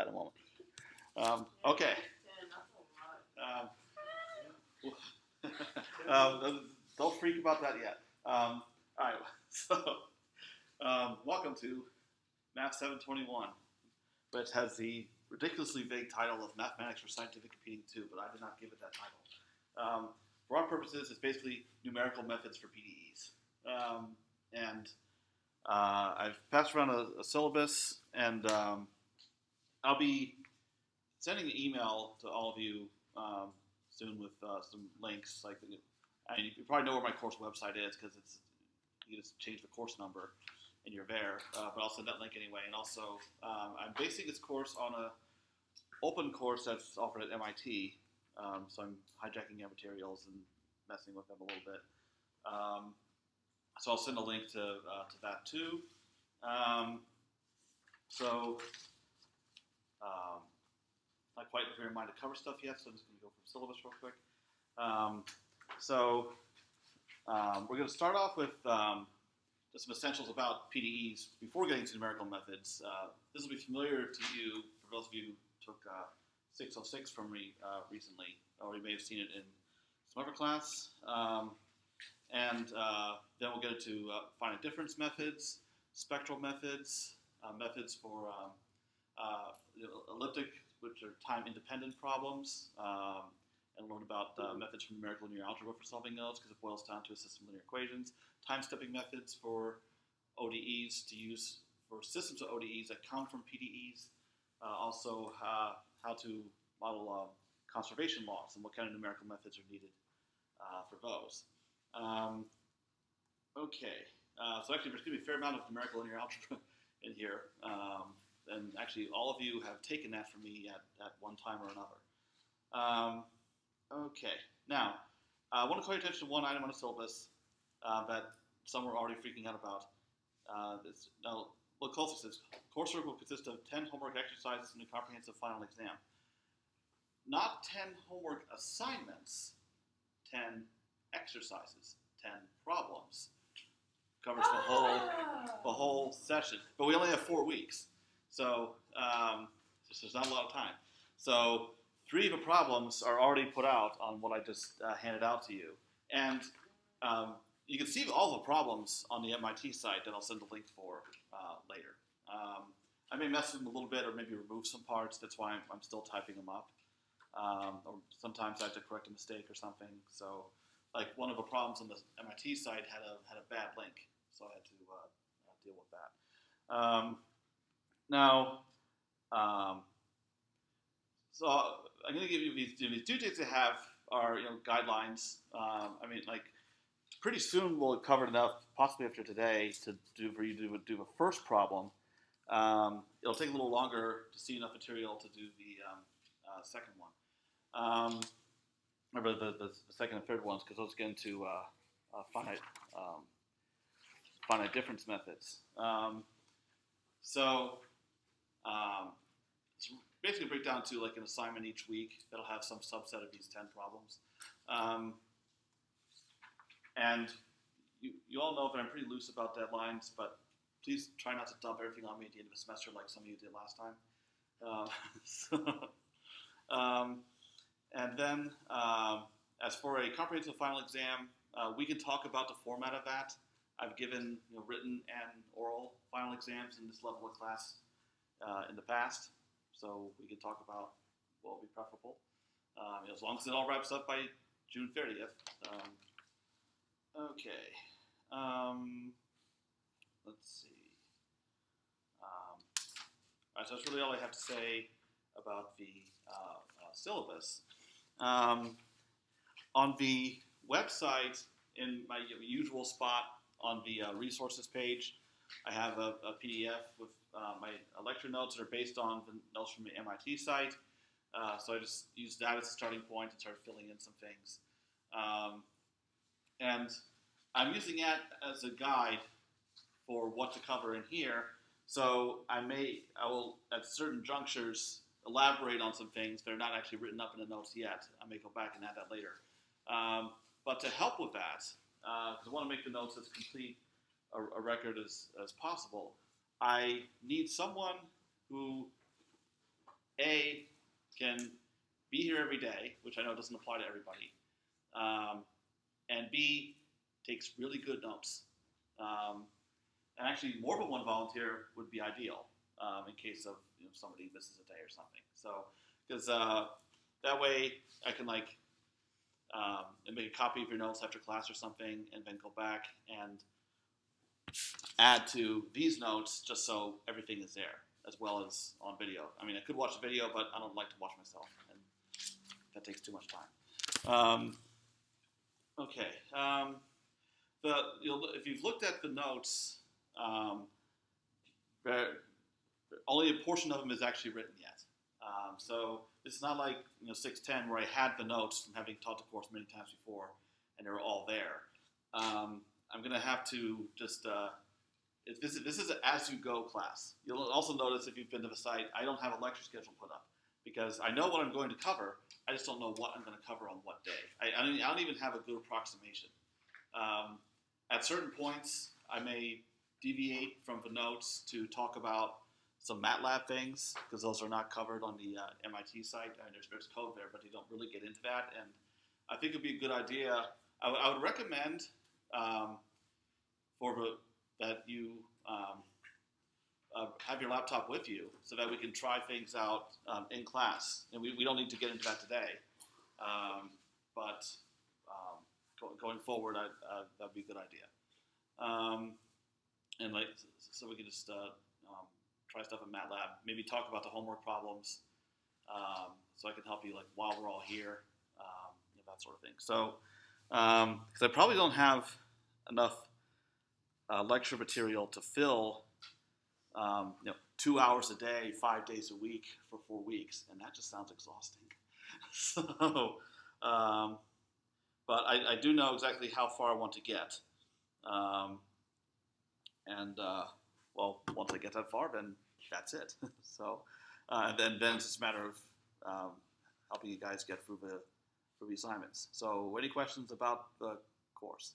that in a moment. Okay. Don't freak about that yet. All right. So, welcome to Math 721, which has the ridiculously vague title of Mathematics for Scientific Computing 2, but I did not give it that title. For our purposes, it's basically numerical methods for PDEs. I've passed around a syllabus, and I'll be sending an email to all of you soon with some links. You probably know where my course website is because you just change the course number and you're there. But I'll send that link anyway. And also, I'm basing this course on an open course that's offered at MIT. So I'm hijacking their materials and messing with them a little bit. So I'll send a link to that too. Not quite prepared in mind to cover stuff yet, so I'm just going to go from syllabus real quick. We're going to start off with just some essentials about PDEs before getting to numerical methods. This will be familiar to you, for those of you who took 606 from me recently, or you may have seen it in some other class. Then we'll get into finite difference methods, spectral methods, methods for elliptic, which are time-independent problems, and learn about methods from numerical linear algebra for solving those, because it boils down to a system of linear equations. Time-stepping methods for ODEs to use for systems of ODEs that come from PDEs. Also, how to model conservation laws and what kind of numerical methods are needed for those. So actually there's going to be a fair amount of numerical linear algebra in here. And actually all of you have taken that from me at one time or another. Now, I want to call your attention to one item on the syllabus that some were already freaking out about. Now, look closer. It says, coursework will consist of 10 homework exercises and a comprehensive final exam. Not 10 homework assignments, 10 exercises, 10 problems. Covers the whole session. But we only have 4 weeks. So there's not a lot of time. So 3 of the problems are already put out on what I just handed out to you. And you can see all the problems on the MIT site that I'll send a link for later. I may mess with them a little bit or maybe remove some parts. That's why I'm still typing them up. Or sometimes I have to correct a mistake or something. So like one of the problems on the MIT site had a bad link. So I had to deal with that. So I'm going to give you these due dates I have are guidelines. Pretty soon we'll have covered enough, possibly after today, for you to do the first problem. It'll take a little longer to see enough material to do the second one. Remember the second and third ones, because those get into finite difference methods. It's basically break down to like an assignment each week that'll have some subset of these 10 problems. And you all know that I'm pretty loose about deadlines, but please try not to dump everything on me at the end of the semester like some of you did last time. As for a comprehensive final exam, we can talk about the format of that. I've given written and oral final exams in this level of class in the past, so we can talk about what will be preferable, as long as it all wraps up by June 30th. Let's see. All right, so that's really all I have to say about the syllabus. On the website, in my usual spot on the resources page, I have a PDF with my lecture notes that are based on the notes from the MIT site. So I just use that as a starting point and start filling in some things. And I'm using that as a guide for what to cover in here. So I will, at certain junctures, elaborate on some things that are not actually written up in the notes yet. I may go back and add that later. But to help with that, because I want to make the notes as complete a record as possible, I need someone who A, can be here every day, which I know doesn't apply to everybody, and B, takes really good notes. And actually, more than one volunteer would be ideal in case of somebody misses a day or something. So, because that way I can make a copy of your notes after class or something, and then go back and add to these notes just so everything is there, as well as on video. I mean, I could watch the video, but I don't like to watch myself, and that takes too much time. Okay. If you've looked at the notes, only a portion of them is actually written yet. So it's not like 610 where I had the notes from having taught the course many times before, and they were all there. I'm going to have to just this is an as-you-go class. You'll also notice if you've been to the site, I don't have a lecture schedule put up because I know what I'm going to cover. I just don't know what I'm going to cover on what day. I don't even have a good approximation. At certain points, I may deviate from the notes to talk about some MATLAB things because those are not covered on the MIT site. I mean, there's code there, but they don't really get into that. And I think it would be a good idea. I would recommend that you have your laptop with you so that we can try things out in class. And we don't need to get into that today. But going forward, that'd be a good idea. And so we can just try stuff in MATLAB. Maybe talk about the homework problems, so I can help you while we're all here, that sort of thing. So, because I probably don't have enough lecture material to fill, 2 hours a day, 5 days a week for 4 weeks, and that just sounds exhausting. So, but I do know exactly how far I want to get. Once I get that far, then that's it. So, then it's just a matter of helping you guys get through the assignments. So, any questions about the course?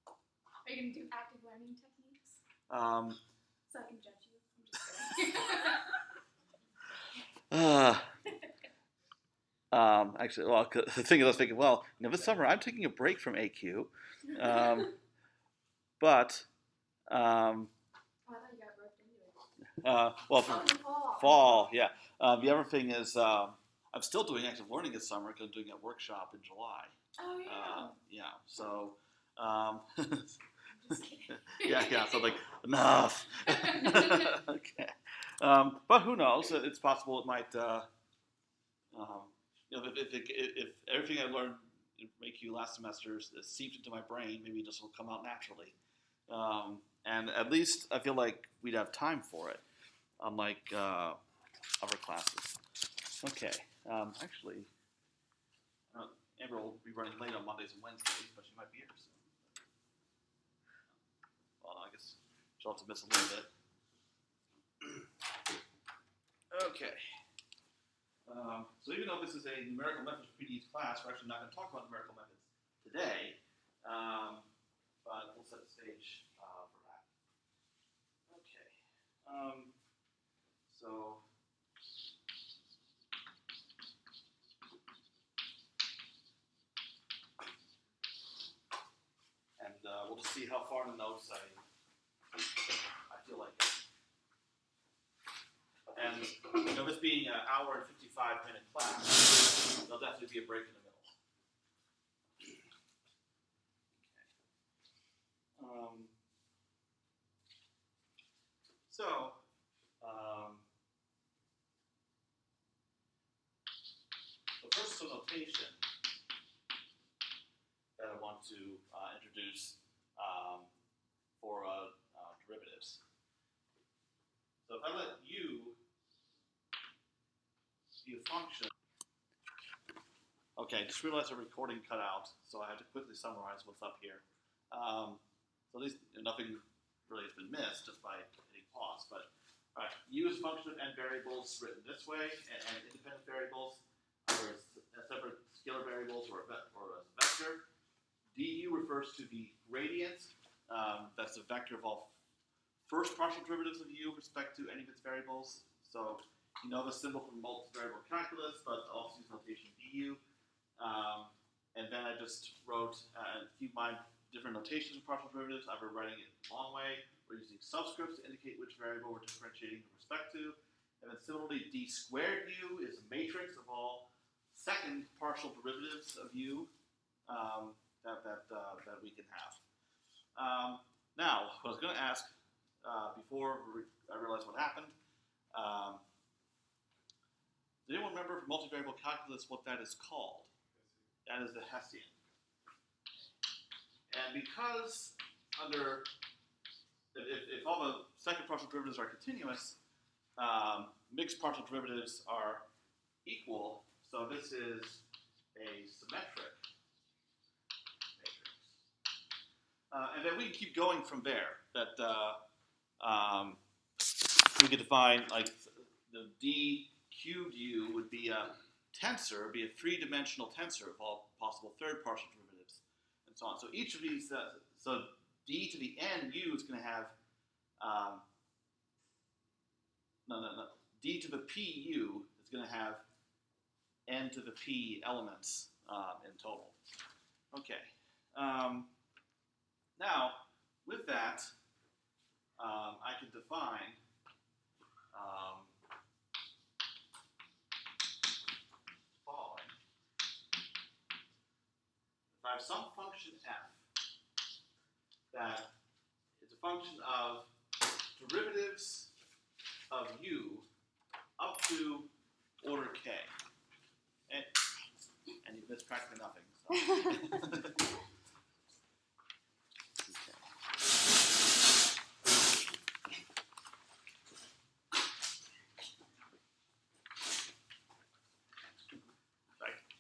Are you going to do active learning techniques? So I can judge you. I'm just kidding. Actually, well, the thing is, I was thinking, this summer I'm taking a break from AQ, but I thought you got roped into it. Fall, yeah. The other thing is, I'm still doing active learning this summer because I'm doing a workshop in July. Oh yeah. Yeah. So, Just kidding. yeah. So enough. Okay. But who knows? It's possible it might. If everything I learned in AQ last semester is seeped into my brain, maybe it just will come out naturally. And at least I feel like we'd have time for it, unlike other classes. Okay. Actually, Amber will be running late on Mondays and Wednesdays, but she might be here soon. Well, I guess she'll have to miss a little bit. Okay. So even though this is a numerical methods for PDEs class, we're actually not going to talk about numerical methods today, but we'll set the stage for that. Okay. We'll just see how far in the notes I feel like it. And this being an hour and 55-minute class, there'll definitely be a break in the middle. Okay. The first notation that I want to introduce for derivatives. So if I let u be a function. Okay, just realized the recording cut out, so I have to quickly summarize what's up here. So at least nothing really has been missed just by hitting pause. But all right, u is a function of n variables written this way, and independent variables, either as separate scalar variables or as a vector. Du refers to the gradient. That's the vector of all first partial derivatives of u with respect to any of its variables. So You know the symbol from multivariable calculus, but also use notation du. And then I just wrote, keep in mind different notations of partial derivatives. I've been writing it the long way. We're using subscripts to indicate which variable we're differentiating with respect to. And then similarly, d squared u is a matrix of all second partial derivatives of u that we can have. Now, what I was going to ask before I realized what happened, does anyone remember from multivariable calculus what that is called? That is the Hessian. And because if all the second partial derivatives are continuous, mixed partial derivatives are equal, so this is a symmetric matrix. And then we can keep going from there. That we could define, like, the d cubed u would be a tensor, be a three-dimensional tensor of all possible third partial derivatives, and so on. So each of these, so d to the n u is going to have, d to the p u is going to have n to the p elements in total. Okay. Now, with that, I can define following. If I have some function f that is a function of derivatives of u up to order k, and you've missed practically nothing. So.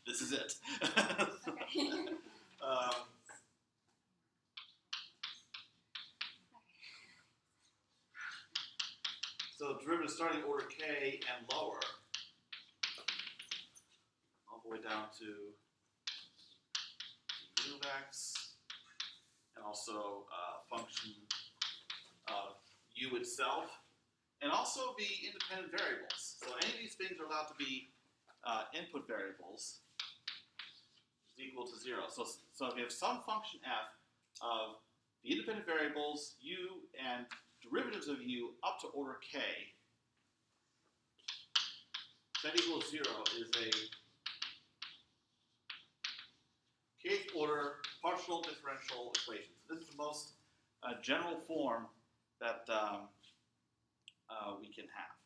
This is it. So derivatives starting order k and lower, all the way down to u of x, and also function of u itself, and also the independent variables. So any of these things are allowed to be input variables is equal to 0. So if you have some function f of the independent variables u and derivatives of u up to order k, z equals 0 is a kth order partial differential equation. So this is the most general form that we can have.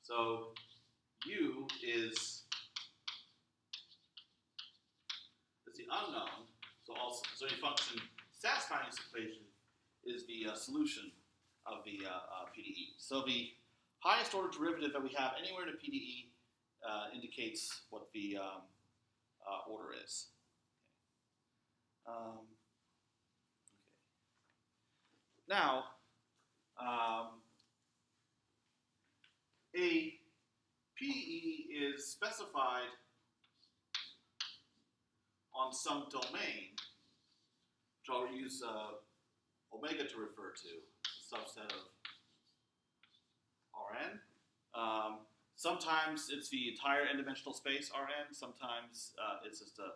So u is the unknown. So any function satisfying this equation is the solution of the PDE. So the highest order derivative that we have anywhere in a PDE indicates what the order is. Okay. Now, a PDE is specified on some domain, which I'll use omega to refer to, a subset of Rn. Sometimes it's the entire n-dimensional space Rn. Sometimes it's just a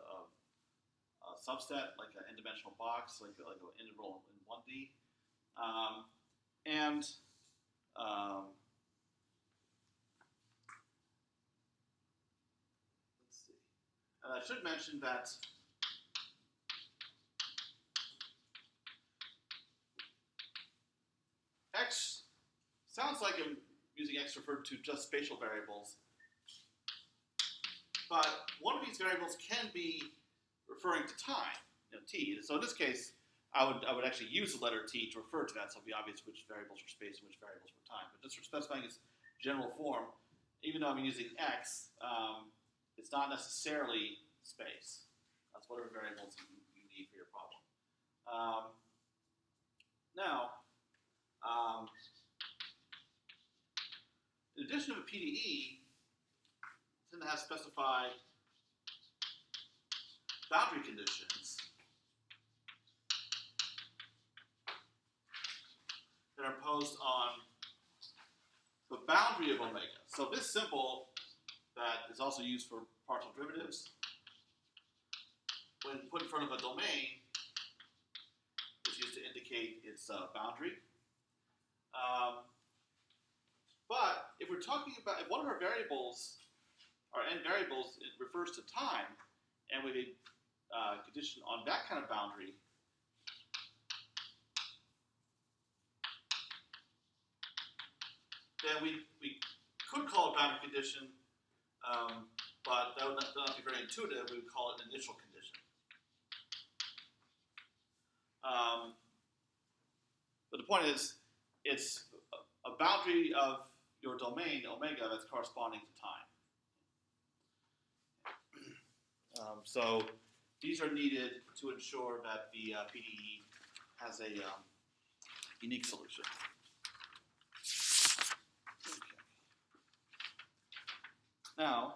subset, like an n-dimensional box, like an integral in 1D. Let's see. And I should mention that x sounds like I'm using x referred to just spatial variables, but one of these variables can be referring to time, t. So in this case, I would actually use the letter t to refer to that, so it'll be obvious which variables were space and which variables were time. But just for specifying its general form, even though I'm using x, it's not necessarily space. That's whatever variables you need for your problem. Now, in addition to a PDE, it's going to have specified boundary conditions that are imposed on the boundary of omega. So this symbol that is also used for partial derivatives, when put in front of a domain, is used to indicate its boundary. But if we're talking about, if one of our variables, our n variables, it refers to time, and we have a condition on that kind of boundary, then we could call it boundary condition, but that would not be very intuitive. We would call it an initial condition. But the point is, it's a boundary of your domain, omega, that's corresponding to time. So these are needed to ensure that the PDE has a unique solution. Okay. Now,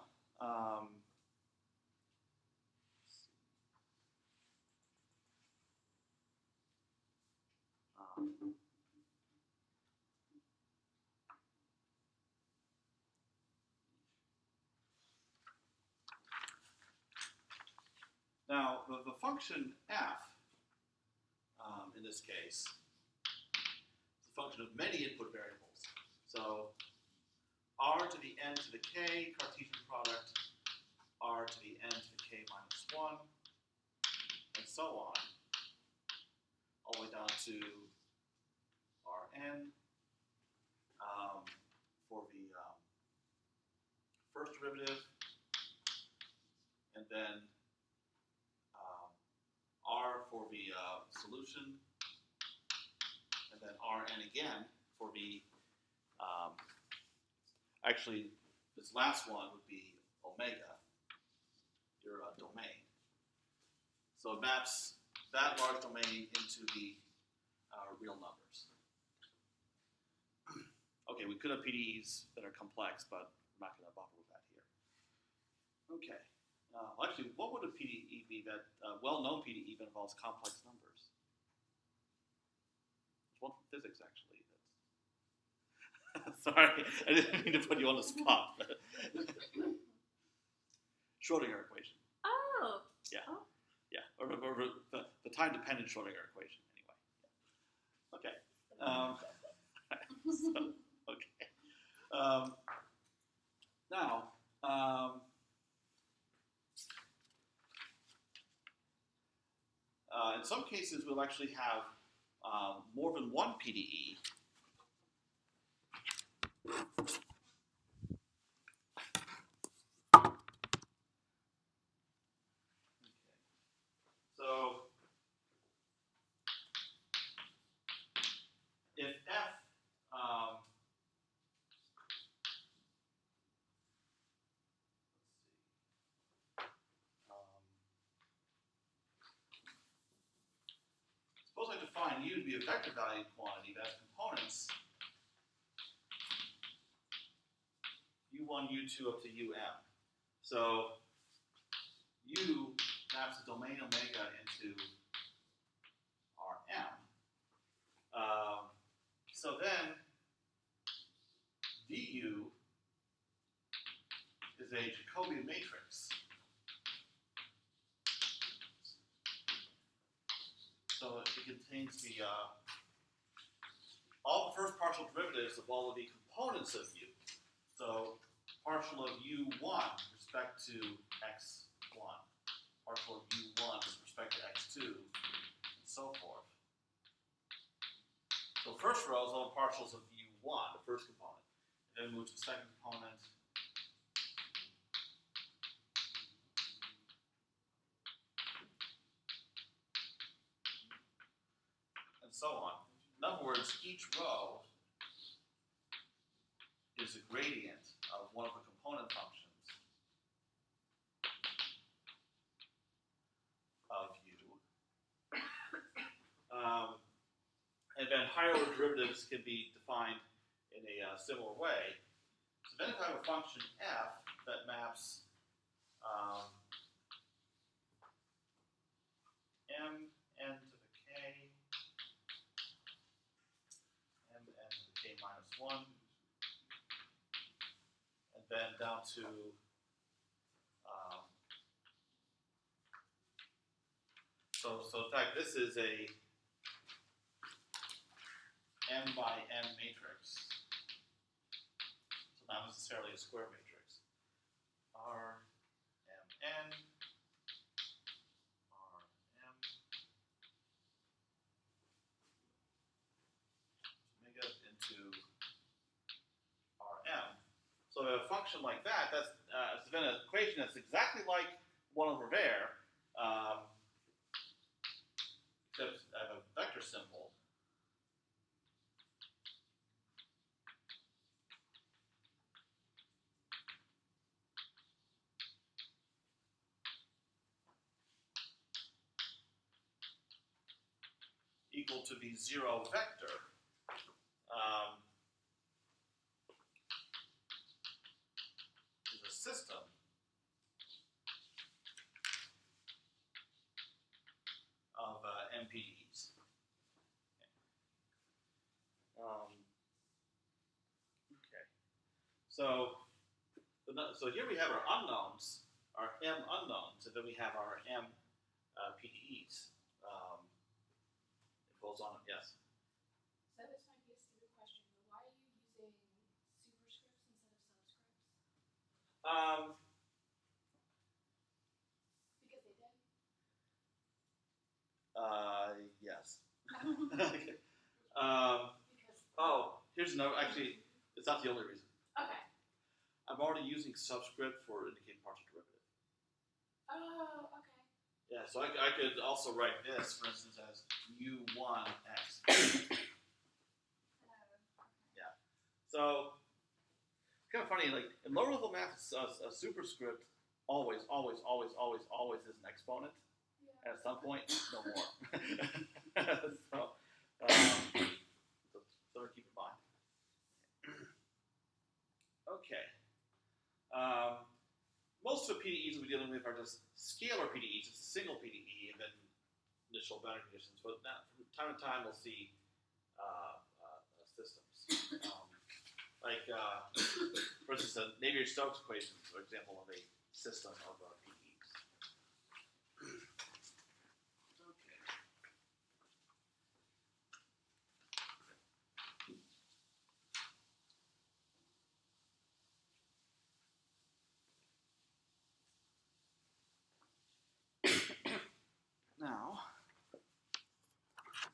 now the function f, in this case, is a function of many input variables. So r to the n to the k, Cartesian product, r to the n to the k minus 1, and so on, all the way down to Rn for the first derivative, and then R for the solution, and then Rn again for the, actually this last one would be omega, your domain. So it maps that large domain into the real numbers. Okay, we could have PDEs that are complex, but I'm not going to bother with that here. Okay. Well, actually, what would a PDE be that well-known PDE that involves complex numbers? There's one from physics, actually. That's sorry, I didn't mean to put you on the spot. Schrodinger equation. Oh. Yeah. Oh. Yeah. Or the time-dependent Schrodinger equation. Anyway. Yeah. Okay. So, okay. Now. In some cases, we'll actually have more than one PDE. Okay. So, if f suppose I define U to be a vector valued quantity that has components U1, U2 up to UM. So U maps the domain omega into Rm. So then du is a Jacobian matrix. So it contains the all the first partial derivatives of all of the components of U. So partial of U1 with respect to x1, partial of U1 with respect to x2, and so forth. So first row is all the partials of U1, the first component. And then move to the second component. And so on. In other words, each row is a gradient of one of the component functions of U. And then higher order derivatives can be defined in a similar way. So then if I have a function f that maps m n to the k, m n to the k minus 1, then down to so in fact this is a m by m matrix. So not necessarily a square matrix. R m n R m omega into Rm. So a function like that, that's it's been an equation that's exactly like one over there, except I have a vector symbol. Equal to the zero vector. Is a system of MPDEs. Okay. So here we have our unknowns, our M unknowns, and then we have our M PDEs. It goes on. Yes. So this might be a stupid question, but why are you using superscripts instead of subscripts? Because they did. Yes. Because. Oh, here's another. Actually, it's not the only reason. Okay. I'm already using subscript for indicating partial derivative. Oh, okay. Yeah, so I could also write this, for instance, as u1x. Yeah. So it's kind of funny. Like in lower level math, a superscript always is an exponent. Yeah. At some point, no more. So keep in mind. Okay. Most of the PDEs we're dealing with are just scalar PDEs. It's a single PDE and then initial boundary conditions. But now, from time to time, we'll see systems. For instance, a Navier-Stokes equation, for example, of a system of PDEs. Okay. Now,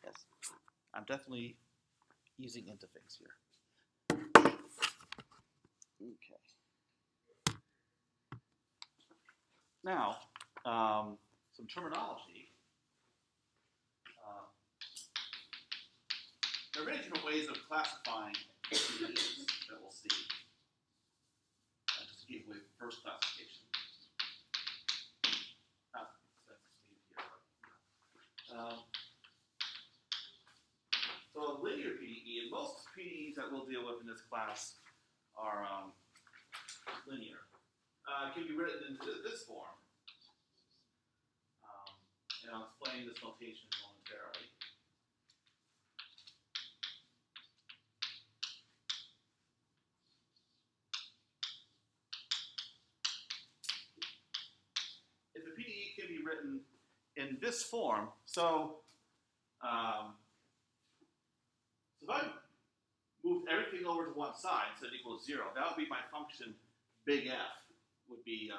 yes, I'm definitely using interface here. Okay. Now, some terminology. There are many different ways of classifying PDEs that we'll see. Just to give away first classification. So a linear PDE, and most PDEs that we'll deal with in this class are linear. Can be written in this form. And I'll explain this notation momentarily. If a PDE can be written in this form, so if I moved everything over to one side and said equals 0, that would be my function big F. Would be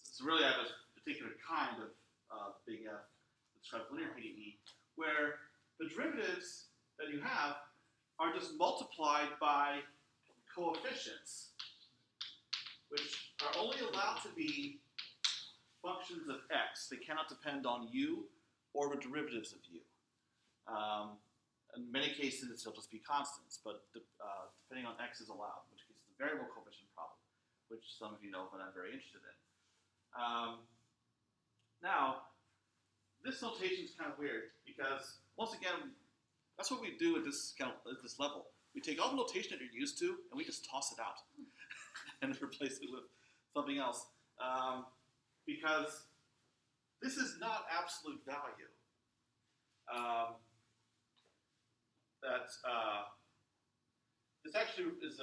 so really I have a particular kind of big F described linear PDE where the derivatives that you have are just multiplied by coefficients, which are only allowed to be functions of x. They cannot depend on u or the derivatives of u. In many cases, they'll just be constants, but depending on x is allowed, in which case it's the variable coefficient problem, which some of you know that I'm very interested in. Now, this notation is kind of weird because, once again, that's what we do at this level. We take all the notation that you're used to, and we just toss it out and replace it with something else. Because this is not absolute value. This actually is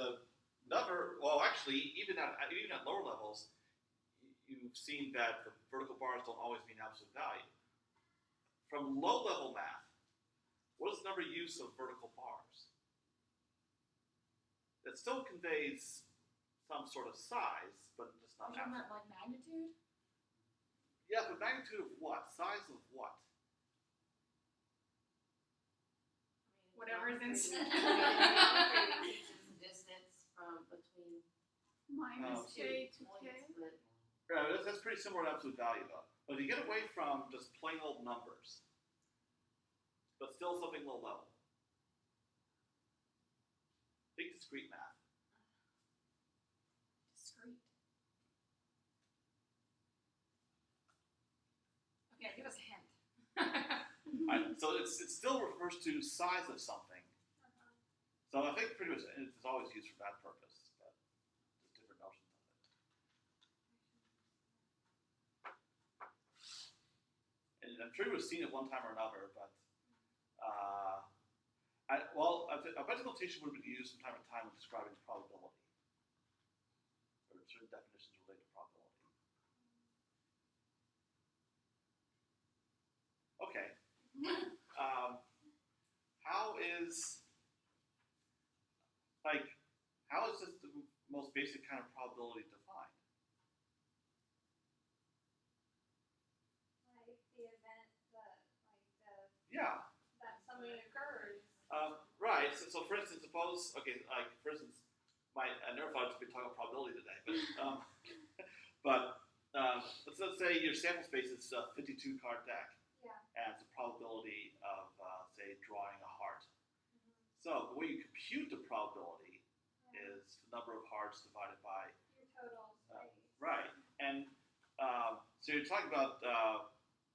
another, well, actually, actually, even at lower levels, you've seen that the vertical bars don't always mean absolute value. From low-level math, what is the number use of vertical bars? It still conveys some sort of size, but just not Are you talking absolute. about like magnitude? Yeah, but magnitude of what? Size of what? Whatever is in Geometry teaches the distance from between minus K to K. points, but That's pretty similar to absolute value, though. But if you get away from just plain old numbers, but still something low level, think discrete math. Discrete. Okay, give us a hint. So it still refers to size of something. So I think pretty much it's always used for that purpose, but just different notions of it. And I'm sure you've seen it one time or another, but a budget notation would be used from time to time when describing probability, or certain definitions related to probability. Okay. How is this the most basic kind of probability defined? Like the event that, Yeah. that something occurs. Right. So for instance, suppose, for instance, I never thought we'd talk about probability today, but let's say your sample space is a 52 card deck, Yeah. and it's a probability of, say, drawing a heart. So the way you compute the probability is the number of hearts divided by Your total space. right. And so you're talking about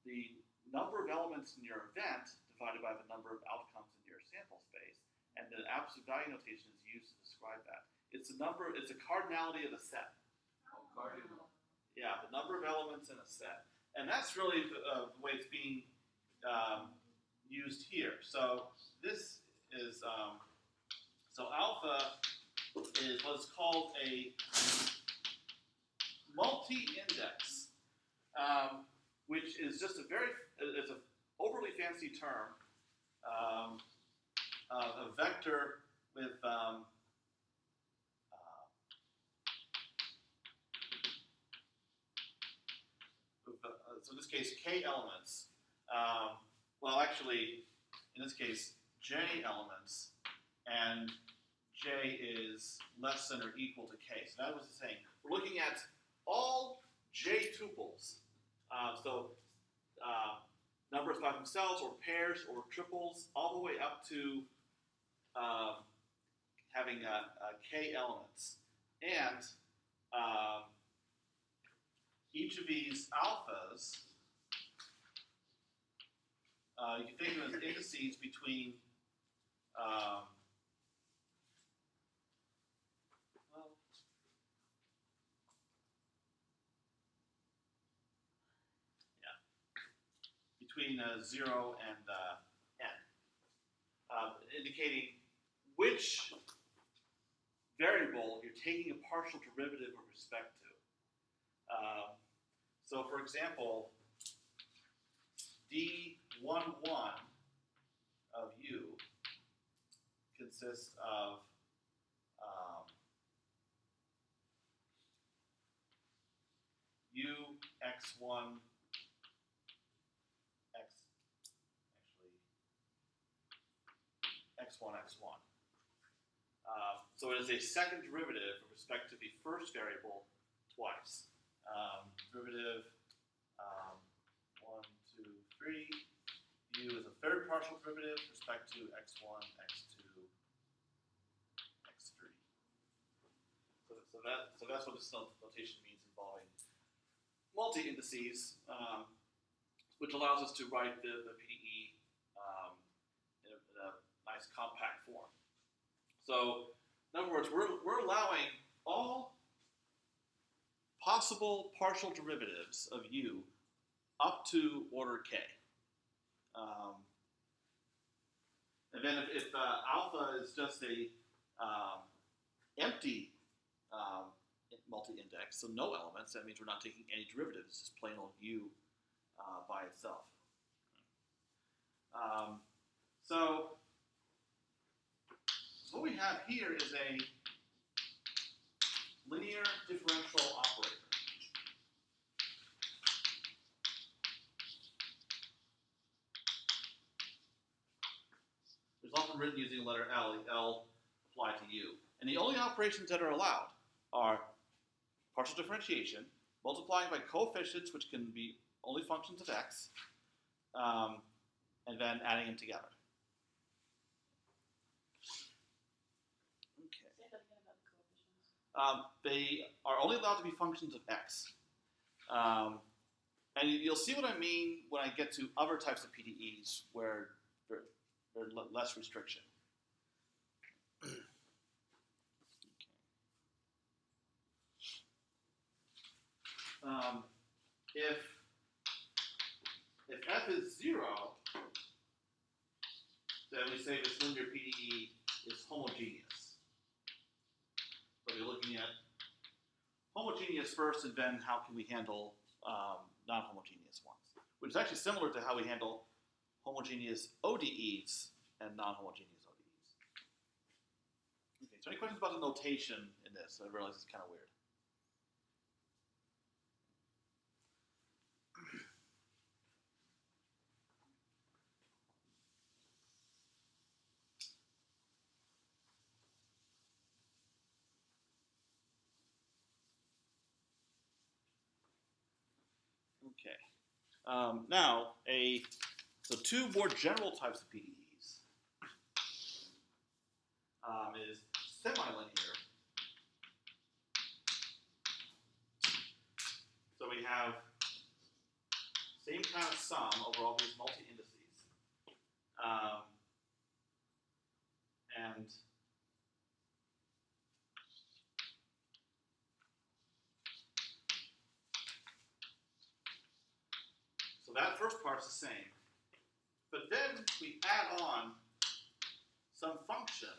the number of elements in your event divided by the number of outcomes in your sample space, and the absolute value notation is used to describe that. It's a cardinality of a set. Yeah, the number of elements in a set, and that's really the way it's being used here. So this is so alpha is what's called a multi-index, which is just it's an overly fancy term of a vector with so in this case k elements. Well, actually, in this case, j elements, and j is less than or equal to k. So that was the saying. We're looking at all j tuples. Numbers by themselves, or pairs, or triples, all the way up to having k elements. And each of these alphas, you can think of them as indices between between 0 and n, indicating which variable you're taking a partial derivative with respect to. So, for example, d11 of u consists of u x1 x1, x1. So it is a second derivative with respect to the first variable twice. Derivative 1, 2, 3. U is a third partial derivative with respect to x1, x2, x3. So that's what this notation means involving multi-indices, which allows us to write the PDE in a nice compact form. So, in other words, we're allowing all possible partial derivatives of u up to order k. And then if alpha is just a empty x. So no elements. That means we're not taking any derivatives. It's just plain old u by itself. So what we have here is a linear differential operator. It's often written using the letter L, L applied to U. And the only operations that are allowed are partial differentiation, multiplying by coefficients, which can be only functions of x, and then adding them together. Okay. Say that again about the coefficients. They are only allowed to be functions of x. And you'll see what I mean when I get to other types of PDEs where there's less restriction. If f is 0, then we say this linear PDE is homogeneous. So you're looking at homogeneous first, and then how can we handle non-homogeneous ones, which is actually similar to how we handle homogeneous ODEs and non-homogeneous ODEs. Okay, so any questions about the notation in this? I realize it's kind of weird. Okay. Now, so two more general types of PDEs is semi-linear. So we have same kind of sum over all these multi-indices. And so that first part's the same. But then we add on some function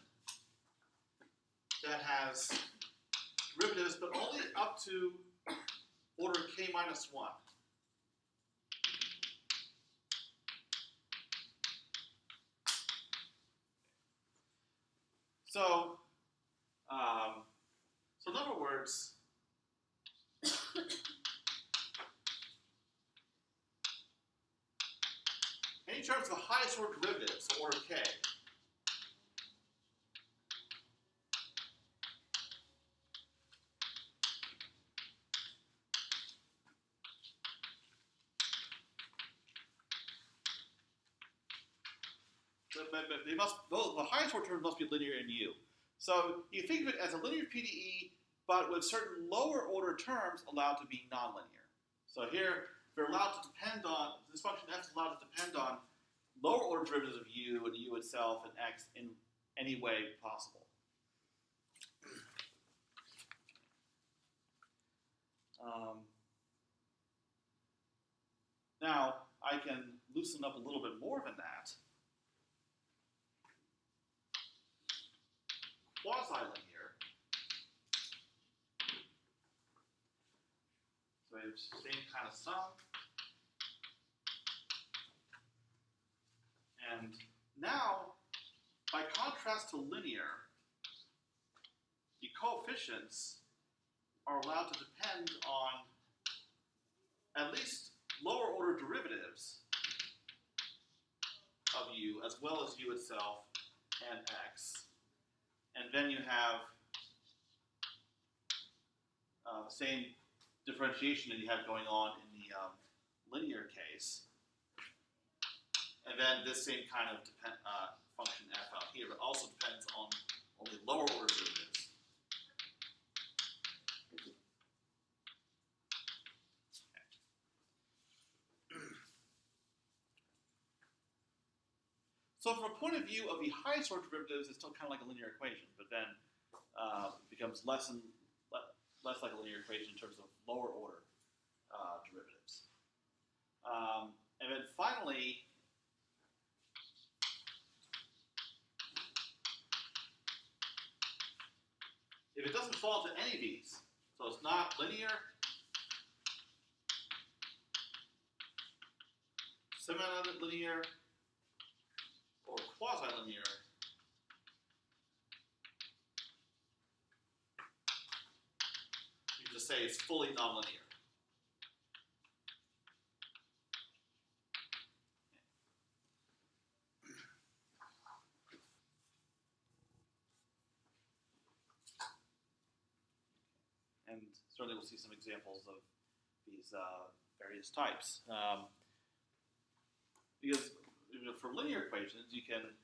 that has derivatives, but only up to order k minus 1. So, in other words, any terms of the highest order derivative, so order k, the highest order terms must be linear in U. So you think of it as a linear PDE, but with certain lower order terms allowed to be nonlinear. So here, they're allowed to depend on, this function f is allowed to depend on lower order derivatives of U and U itself and x in any way possible. Now, I can loosen up a little bit more than that. Quasi-linear. So we have the same kind of sum. And now, by contrast to linear, the coefficients are allowed to depend on at least lower order derivatives of U, as well as U itself and x. And then you have the same differentiation that you have going on in the linear case. And then this same kind of function f out here, but also depends on only lower order derivatives. So from a point of view of the highest order derivatives, it's still kind of like a linear equation, but then it becomes less like a linear equation in terms of lower order derivatives. And then finally, if it doesn't fall into any of these, So it's not linear, semi-linear, or quasi-linear. You can just say it's fully nonlinear. And certainly we'll see some examples of these various types. Because for linear equations, you can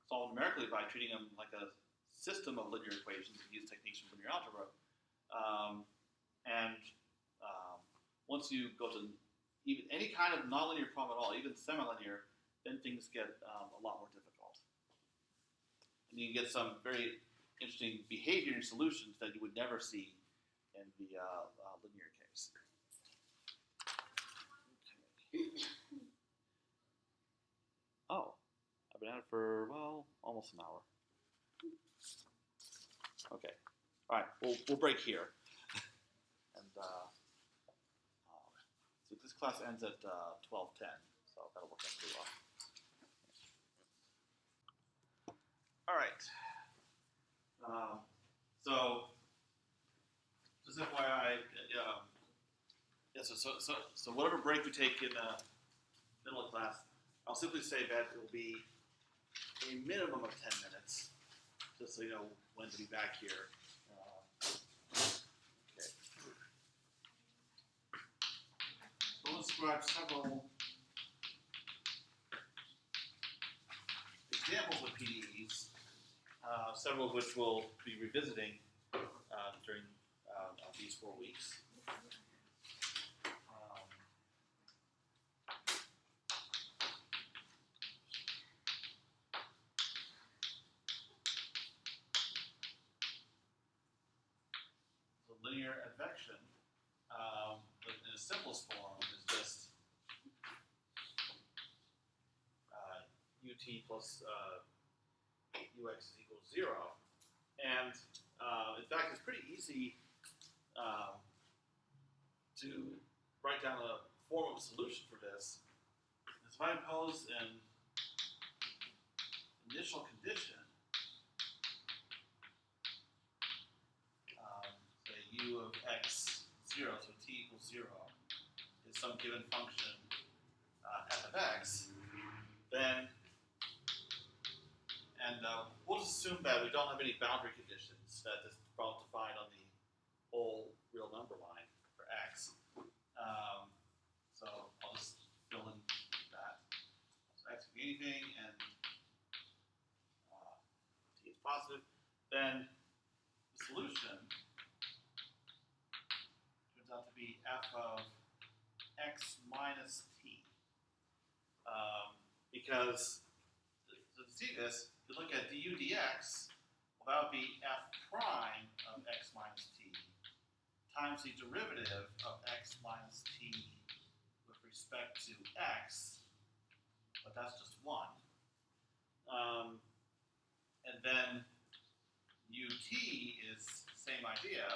solve numerically by treating them like a system of linear equations and use techniques from linear algebra. Once you go to even any kind of nonlinear problem at all, even semi-linear, then things get a lot more difficult. And you can get some very interesting behavior in solutions that you would never see in the linear case. Okay. Oh, I've been at it for, well, almost an hour. Okay. All right, we'll break here. And so this class ends at 12:10, so that'll work out pretty well. All right. So just FYI, so whatever break we take in the middle of class, I'll simply say that it will be a minimum of 10 minutes, just so you know when to be back here. Okay. So we'll describe several examples of PDEs, several of which we'll be revisiting during these 4 weeks. The linear advection, in its simplest form, is just ut plus ux is equal to 0. And in fact, it's pretty easy to write down a form of a solution for this. If I impose an initial condition, say u of x 0, so t equals 0, is some given function f of x, then, and we'll just assume that we don't have any boundary conditions that this problem defined on the whole real number line for x. So I'll just fill in that. So x can be anything, and t is positive. Then the solution turns out to be f of x minus t. Because to see this, if you look at du dx, well, that would be f prime of x minus t times the derivative of x minus t with respect to x, but that's just 1. And then ut is same idea,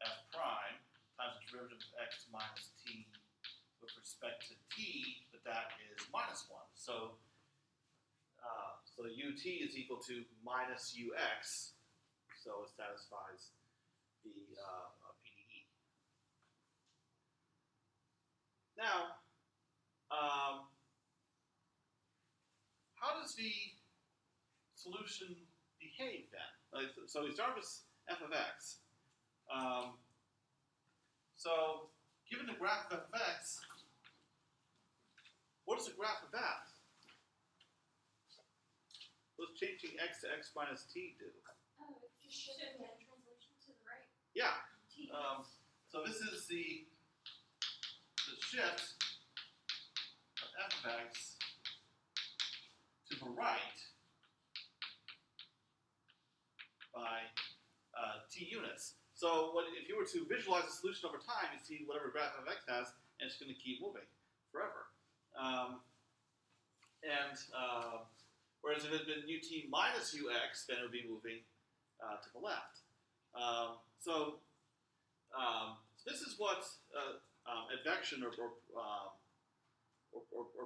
f prime times the derivative of x minus t with respect to t, but that is minus 1. So ut is equal to minus ux, so it satisfies the PDE. Now, how does the solution behave then? So we start with f of x. So given the graph of f of x, what does the graph of that? What does changing x to x minus t do? Oh, it's just shifting that translation to the right. Yeah. T. So this is the shift of f of x to the right by t units. So if you were to visualize the solution over time, you see whatever graph of x has, and it's going to keep moving forever. Whereas if it had been ut minus ux, then it would be moving to the left. So advection or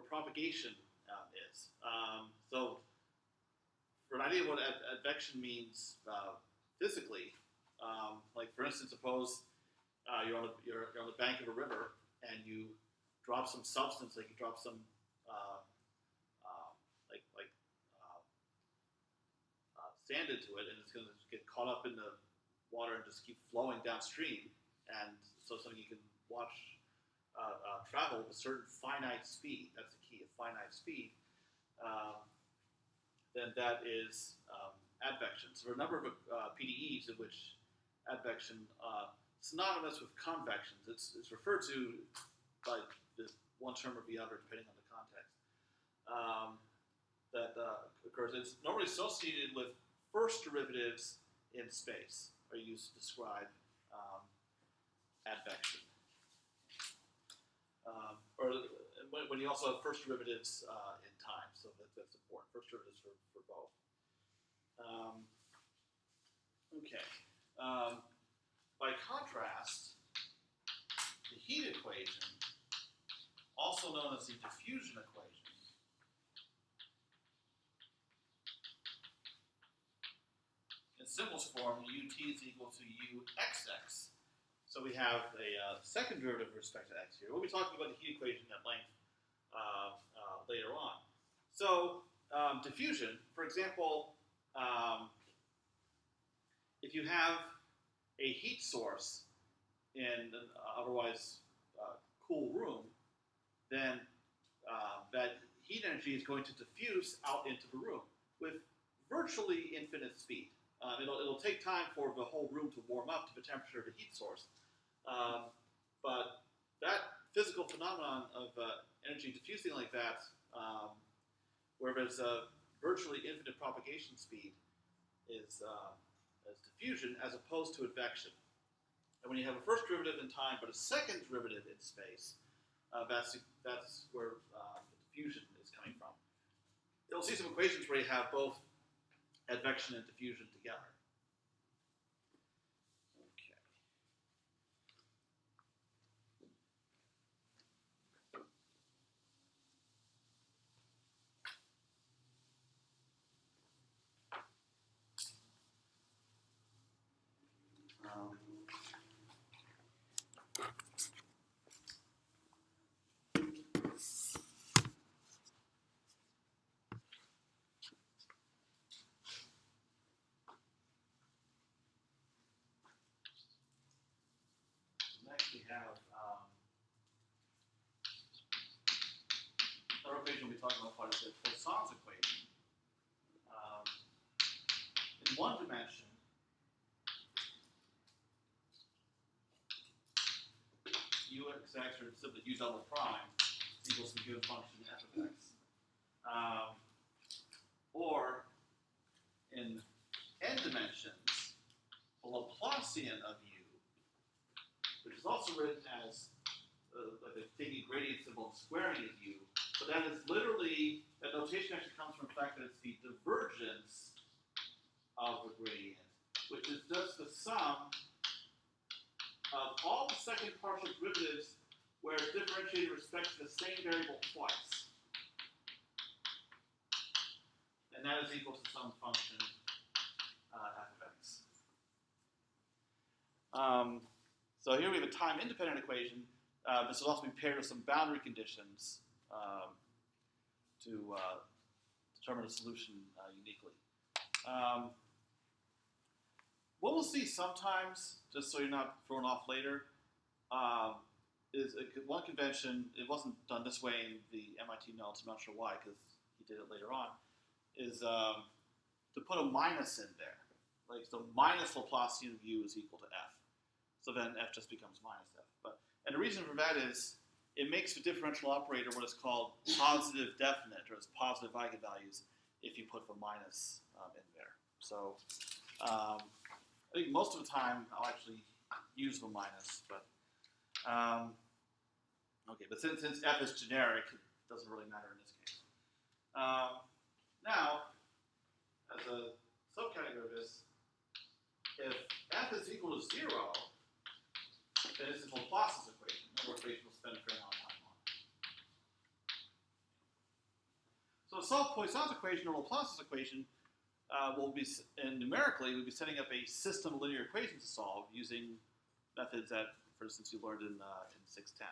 propagation is. So, for an idea of what advection means physically, like for instance, suppose you're on the bank of a river and you drop some substance, like you drop some sand into it, and it's going to get caught up in the water and just keep flowing downstream. And so something you can watch travel with a certain finite speed. That's the key, a finite speed. Then that is advection. So there are a number of PDEs in which advection synonymous with convection. It's referred to by this one term or the other depending on the context. That occurs. It's normally associated with first derivatives in space are used to describe advection. Or when you also have first derivatives in time, so that's important. First derivatives for both. Okay. By contrast, the heat equation, also known as the diffusion equation, in simplest form, ut is equal to uxx. So we have a second derivative with respect to x here. We'll be talking about the heat equation at length later on. So diffusion, for example, if you have a heat source in an otherwise cool room, then that heat energy is going to diffuse out into the room with virtually infinite speed. It'll take time for the whole room to warm up to the temperature of the heat source. But that physical phenomenon of energy diffusing like that, where there's a virtually infinite propagation speed, is diffusion as opposed to advection. And when you have a first derivative in time but a second derivative in space, that's where the diffusion is coming from. You'll see some equations where you have both advection and diffusion together. Okay. Next we have another equation we'll be talking about quite a bit, Poisson's equation. In one dimension, uxx, or simply u double prime, equals some given function f of x. Or in n dimensions, the Laplacian of u, which is also written as like taking a gradient symbol and squaring of u, but that is literally, that notation actually comes from the fact that it's the divergence of the gradient, which is just the sum of all the second partial derivatives where it's differentiated with respect to the same variable twice. And that is equal to some function f of x. So here we have a time-independent equation. This will also be paired with some boundary conditions to determine a solution uniquely. What we'll see sometimes, just so you're not thrown off later, is one convention, it wasn't done this way in the MIT notes, I'm not sure why, because he did it later on, is to put a minus in there. Like, so minus Laplacian of u is equal to f. So then f just becomes minus f. And the reason for that is it makes the differential operator what is called positive definite, or its positive eigenvalues, if you put the minus in there. So I think most of the time I'll actually use the minus, but okay. But since f is generic, it doesn't really matter in this case. Now, as a subcategory of this, if f is equal to 0, then this is Laplace's equation. Another equation will Poisson's equation or Laplace's equation will be, and numerically, we'll be setting up a system of linear equations to solve using methods that, for instance, you learned in 610.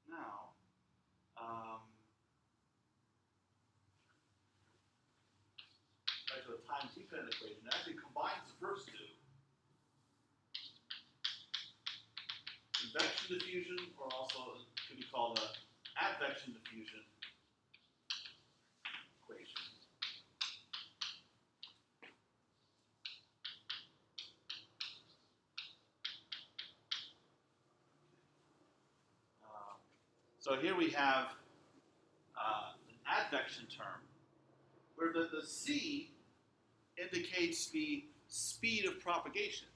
Now, back to the time dependent equation. It actually combines the first two. Convection diffusion, or also could be called the advection diffusion equation. So here we have an advection term, where the C indicates the speed of propagation.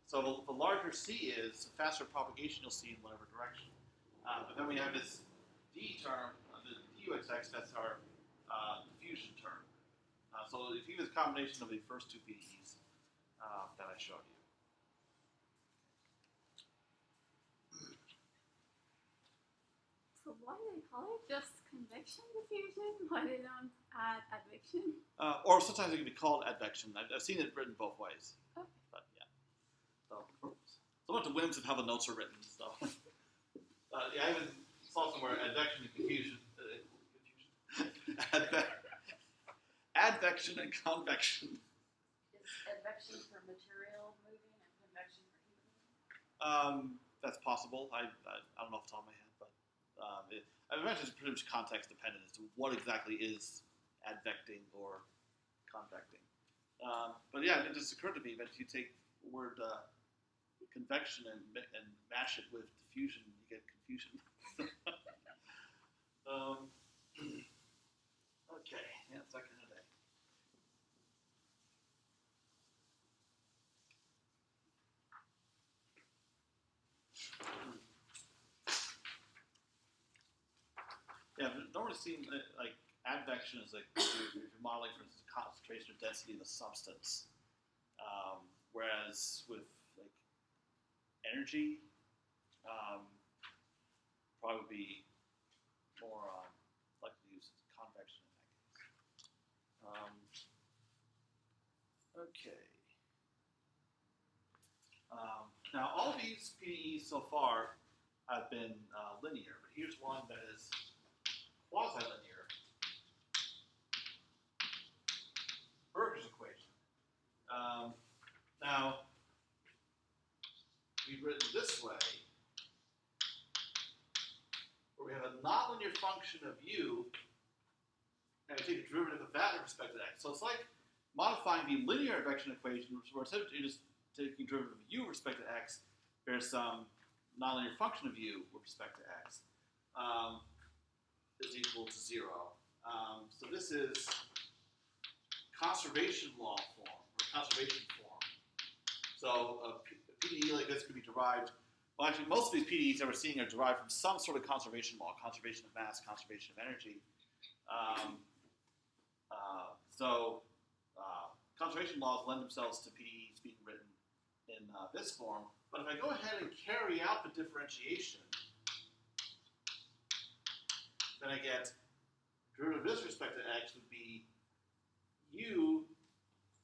So the larger C is, the faster propagation you'll see in whatever direction. But then we have this D term, the duxx, that's our diffusion term. So if you use a combination of the first two PDEs that I showed you. So why do they call it just convection diffusion? Why they don't add advection? Or sometimes it can be called advection. I've seen it written both ways. Okay. But yeah. So what the whims of how the notes are written. So yeah, I even saw somewhere advection and confusion. Advection and convection. Is advection for material moving and convection for heat moving? That's possible. I don't know off the top of my head, but I imagine it's pretty much context dependent as to what exactly is advecting or convecting. But yeah, it just occurred to me that if you take the word convection and mash it with diffusion, you get confusion. Okay, yeah, second a day. Yeah, but it normally seems like advection is like if you're modeling for instance, the concentration or density of the substance, whereas with like energy, probably would be more likely to use convection in that case. Okay. Now all of these PDEs so far have been linear, but here's one that is quasi-linear. Berger's equation. Now, we've written this way, where we have a nonlinear function of u, and we take the derivative of that with respect to x. So it's like modifying the linear advection equation, where instead of just taking derivative of u with respect to x, there's some nonlinear function of u with respect to x. Is equal to 0. So this is conservation law form, or conservation form. So a PDE like this could be derived, well actually most of these PDEs that we're seeing are derived from some sort of conservation law, conservation of mass, conservation of energy. Conservation laws lend themselves to PDEs being written in this form, but if I go ahead and carry out the differentiation, then I get derivative with respect to x would be u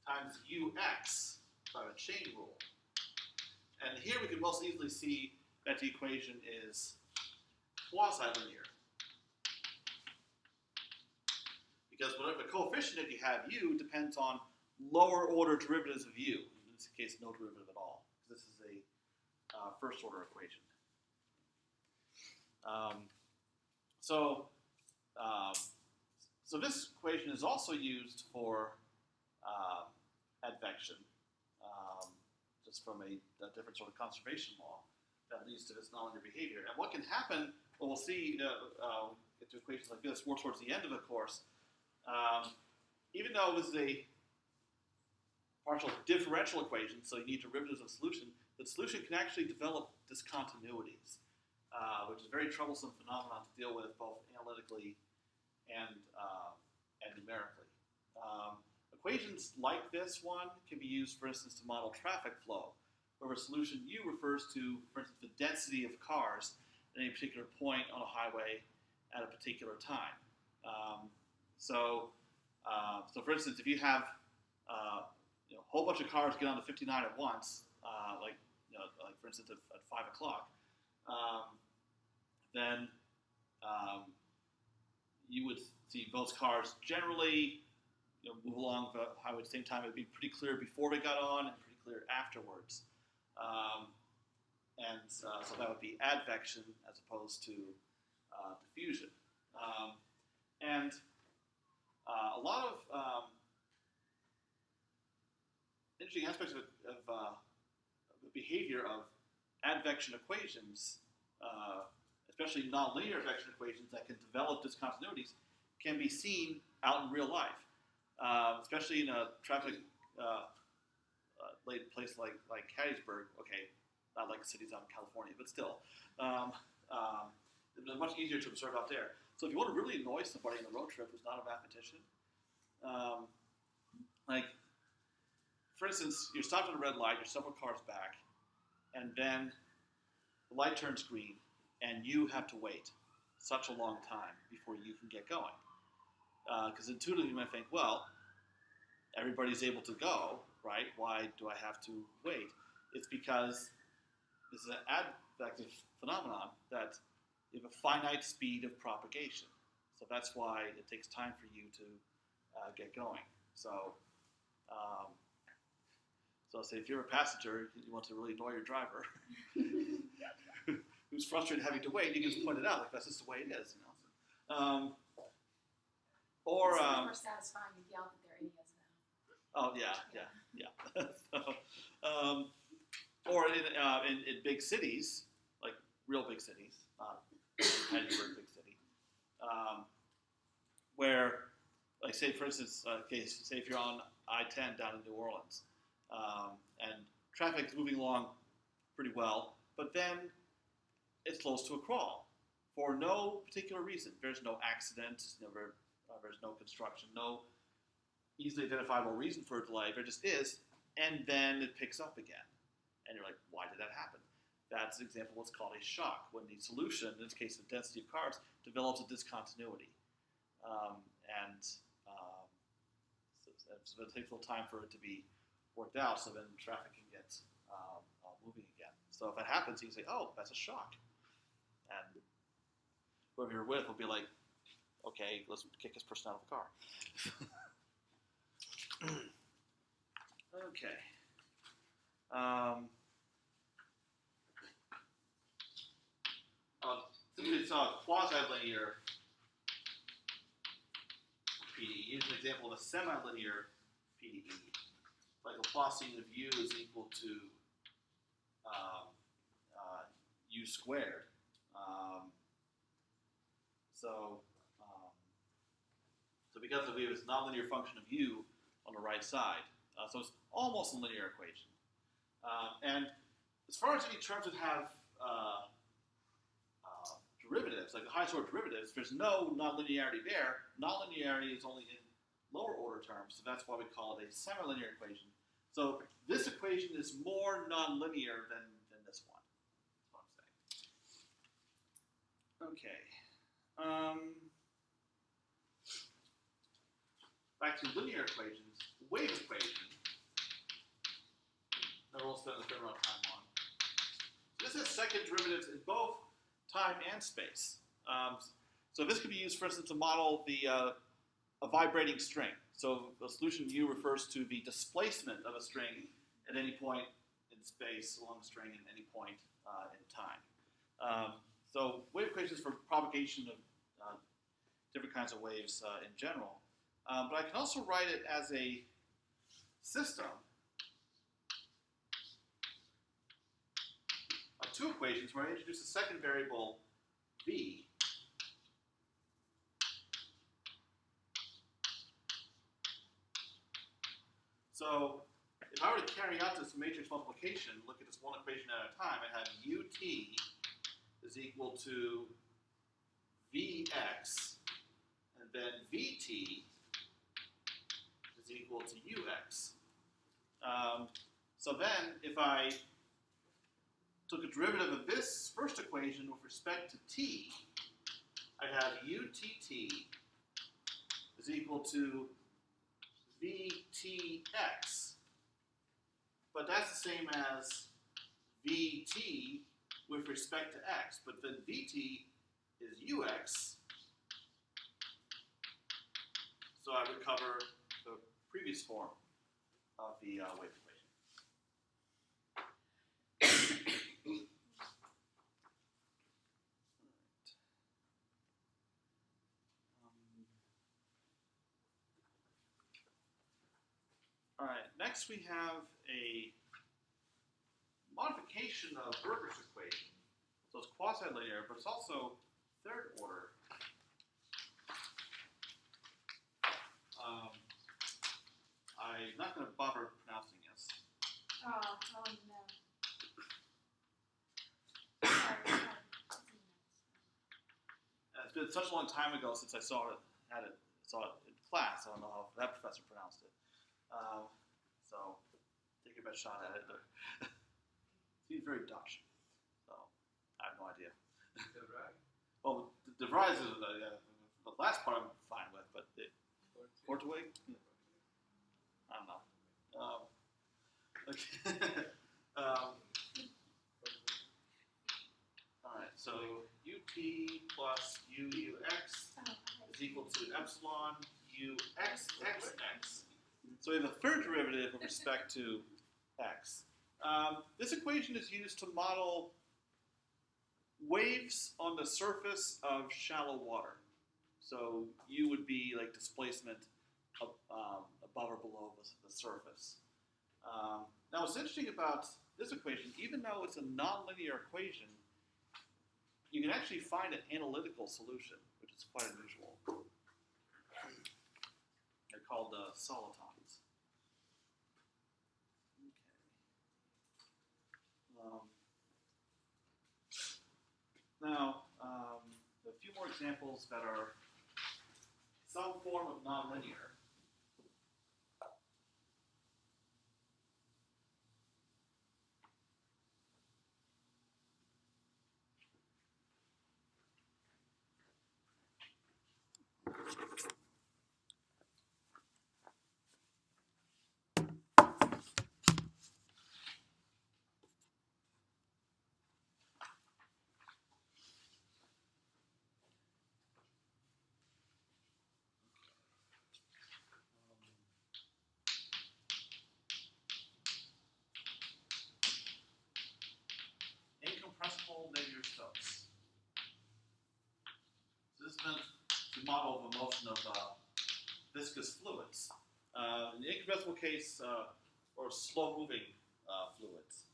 times ux by the chain rule. And here we can most easily see that the equation is quasi-linear. Because whatever coefficient that you have u depends on lower order derivatives of u. In this case, no derivative at all. This is a first order equation. So this equation is also used for advection, just from a different sort of conservation law that leads to this nonlinear behavior. And what can happen, well, we'll see get to equations like this more towards the end of the course, even though this is a partial differential equation, so you need derivatives of solution, the solution can actually develop discontinuities, which is a very troublesome phenomenon to deal with both analytically and numerically. Equations like this one can be used, for instance, to model traffic flow, where a solution U refers to, for instance, the density of cars at any particular point on a highway at a particular time. So for instance, if you have a whole bunch of cars get onto 59 at once, like for instance at 5 o'clock, then you would see those cars generally move along the highway at the same time. It would be pretty clear before they got on and pretty clear afterwards. So that would be advection as opposed to diffusion. A lot of interesting aspects of the behavior of advection equations, especially nonlinear advection equations that can develop discontinuities, can be seen out in real life, especially in a traffic place like Hattiesburg. Okay, not like cities out in California, but still, it's much easier to observe out there. So if you want to really annoy somebody on a road trip who's not a mathematician, for instance, you're stopped at a red light, you're several cars back, and then the light turns green, and you have to wait such a long time before you can get going. Because intuitively you might think, well, everybody's able to go, right? Why do I have to wait? It's because this is an advective phenomenon that you have a finite speed of propagation. So that's why it takes time for you to get going. So say if you're a passenger, you want to really annoy your driver, who's frustrated having to wait, you can just point it out, like that's just the way it is, It's more satisfying if you yell that they're idiots now. Oh yeah. Or in big cities, like real big cities, not Hattiesburg big city, where, like say for instance, say if you're on I-10 down in New Orleans, and traffic is moving along pretty well, but then it slows to a crawl for no particular reason. There's no accident, there's no construction, no easily identifiable reason for a delay. There just is, and then it picks up again. And you're like, why did that happen? That's an example of what's called a shock, when the solution, in this case the density of cars, develops a discontinuity. So it takes a little time for it to be worked out, so then traffic can get moving again. So if that happens, you can say, oh, that's a shock. And whoever you're with will be like, okay, let's kick this person out of the car. Okay. Since it's quasi-linear PDE, here's an example of a semi-linear PDE. Like Laplacian of U is equal to U squared. So because of U, it's a nonlinear function of U on the right side. So it's almost a linear equation. And as far as any terms that have derivatives, like the highest order derivatives, there's no nonlinearity there. Nonlinearity is only in lower order terms, so that's why we call it a semi-linear equation. So this equation is more nonlinear than this one. That's what I'm saying. Okay. Back to linear equations, wave equation. That we'll spend a fair amount of time on. This has second derivatives in both time and space. So this could be used, for instance, to model a vibrating string. So the solution U refers to the displacement of a string at any point in space along the string at any point in time. So wave equations for propagation of different kinds of waves in general. But I can also write it as a system of two equations where I introduce a second variable, v. So if I were to carry out this matrix multiplication, look at this one equation at a time, I have ut is equal to vx, and then vt is is equal to ux. So then, if I took a derivative of this first equation with respect to t, I have utt is equal to vtx. But that's the same as vt with respect to x. But then vt is ux. So I recover the previous form of the wave equation. All right, next we have a modification of Berger's equation. So it's quasi-linear, but it's also third order. I'm not going to bother pronouncing this. Oh, no. It's been such a long time ago since I saw it in class. I don't know how that professor pronounced it. So take your best shot at it. Seems very Dutch. So I have no idea. Well, the Vries is the last part I'm fine with, but Portwig? I don't know. Okay. All right, so UP plus UUX is equal to epsilon UXXX. So we have a third derivative with respect to x. This equation is used to model waves on the surface of shallow water. So U would be like displacement above or below the surface. Now what's interesting about this equation, even though it's a nonlinear equation, you can actually find an analytical solution, which is quite unusual. They're called solitons. Okay. Now, a few more examples that are some form of nonlinear. Incompressible linear Stokes. So this is meant to model the motion of viscous fluids. In the incompressible case, or slow-moving fluids.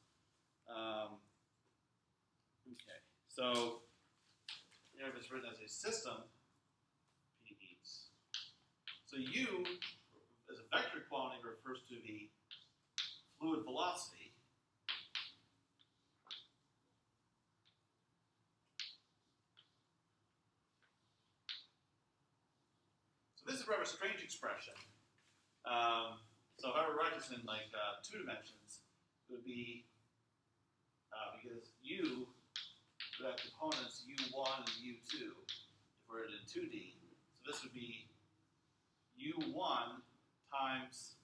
Okay, so here it's written as a system, PDEs. So U, as a vector quantity, refers to the fluid velocity. So this is a rather strange expression. So if I were to write this in like 2 dimensions, it would be because U would have components U1 and U2 if we're in 2D. So this would be U1 times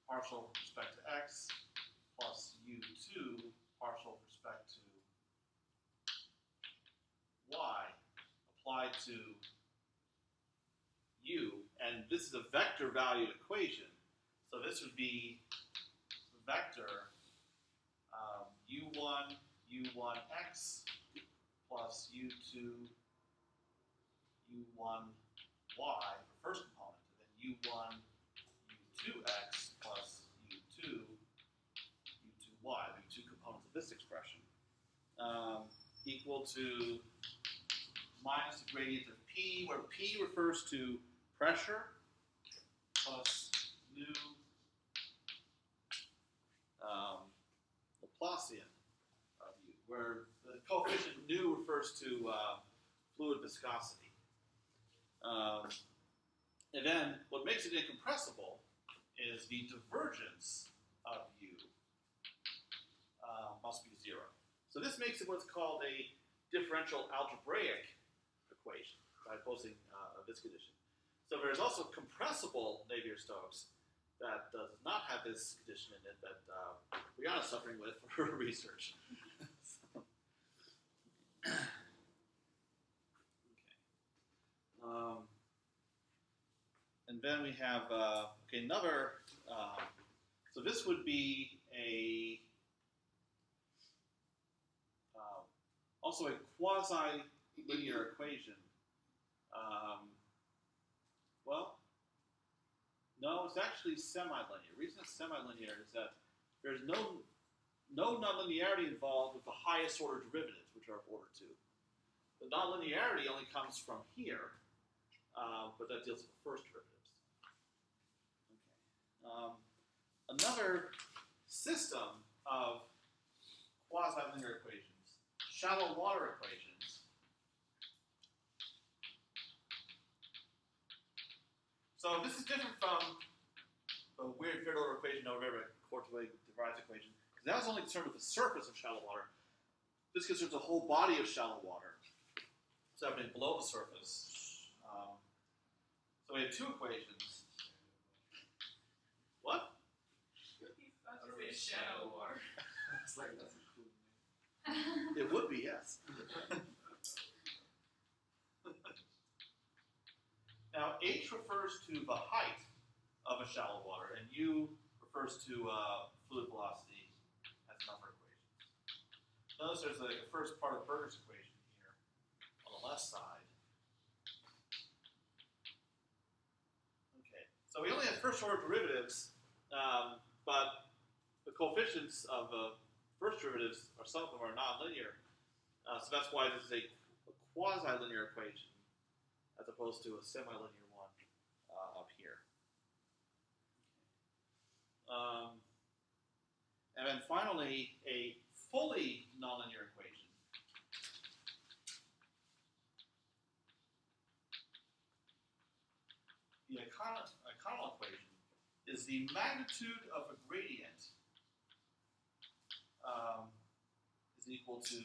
partial with respect to x plus U2 partial with respect to y applied to U, and this is a vector valued equation. So this would be the vector U1, U1x plus U2, U1y, the first component, and then U1, U2x plus U2, U2y, the 2 components of this expression, equal to minus the gradient of P, where P refers to pressure, plus nu Laplacian of U, where the coefficient nu refers to fluid viscosity. And then what makes it incompressible is the divergence of U must be 0. So this makes it what's called a differential algebraic equation by opposing this condition. So there's also compressible Navier-Stokes that does not have this condition in it that Brianna's suffering with for her research. So, okay. And then we have another. So this would be a also a quasi-linear equation. Well, no, it's actually semi-linear. The reason it's semi-linear is that there's no nonlinearity involved with the highest order derivatives, which are of order 2. The nonlinearity only comes from here, but that deals with the first derivatives. Okay. Another system of quasi-linear equations, shallow water equations. So this is different from the weird third order equation over there, Korteweg-de equation, because that was only concerned with the surface of shallow water. This concerns the whole body of shallow water. So happening below the surface. So we have two equations. What? Shallow water. It's like, that's a cool name. It would be, yes. Now, H refers to the height of a shallow water, and U refers to fluid velocity as number equations. Notice there's the first part of Berger's equation here on the left side. Okay, so we only have first order derivatives, but the coefficients of first derivatives, or some of them, are nonlinear. So that's why this is a quasi-linear equation as opposed to a semi-linear one up here. And then finally, a fully nonlinear equation. The O'Connell equation is the magnitude of a gradient is equal to,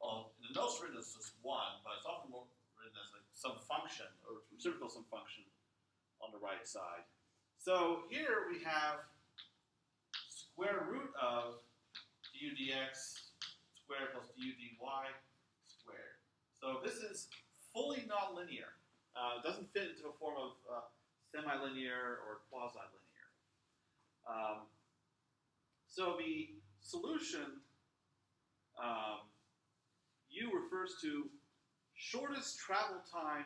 well, in the notes written as just 1, but it's often written as like some function, or reciprocal some function on the right side. So here we have square root of du dx squared plus du dy squared. So this is fully nonlinear. It doesn't fit into a form of semi-linear or quasi-linear. So the solution, U refers to shortest travel time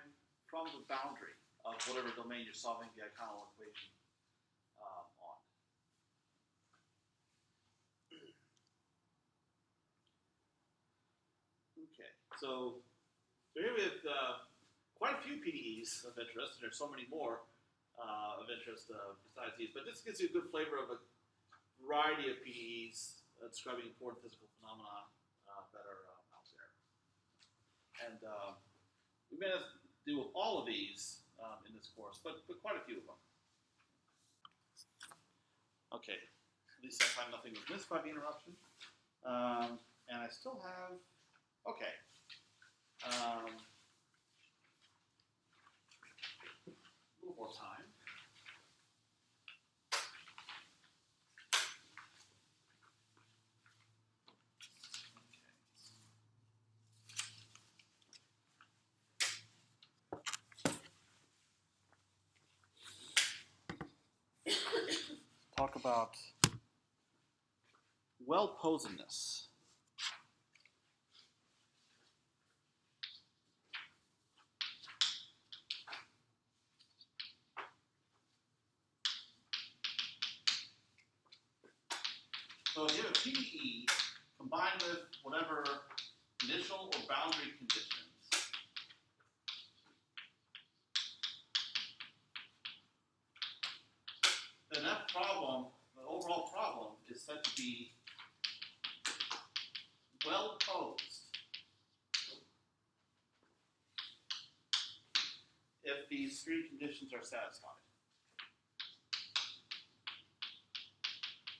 from the boundary of whatever domain you're solving the O'Connell equation on. Okay, so here we have quite a few PDEs of interest, and there's so many more of interest besides these, but this gives you a good flavor of a variety of PDEs describing important physical phenomena that are out there. And we may not deal with all of these in this course, but quite a few of them. Okay, at least that time nothing was missed by the interruption. And I still have, okay. A little more time. Talk about well-posedness. So if you have a PDE combined with whatever initial or boundary conditions, then that problem, the overall problem, is said to be well posed if these three conditions are satisfied.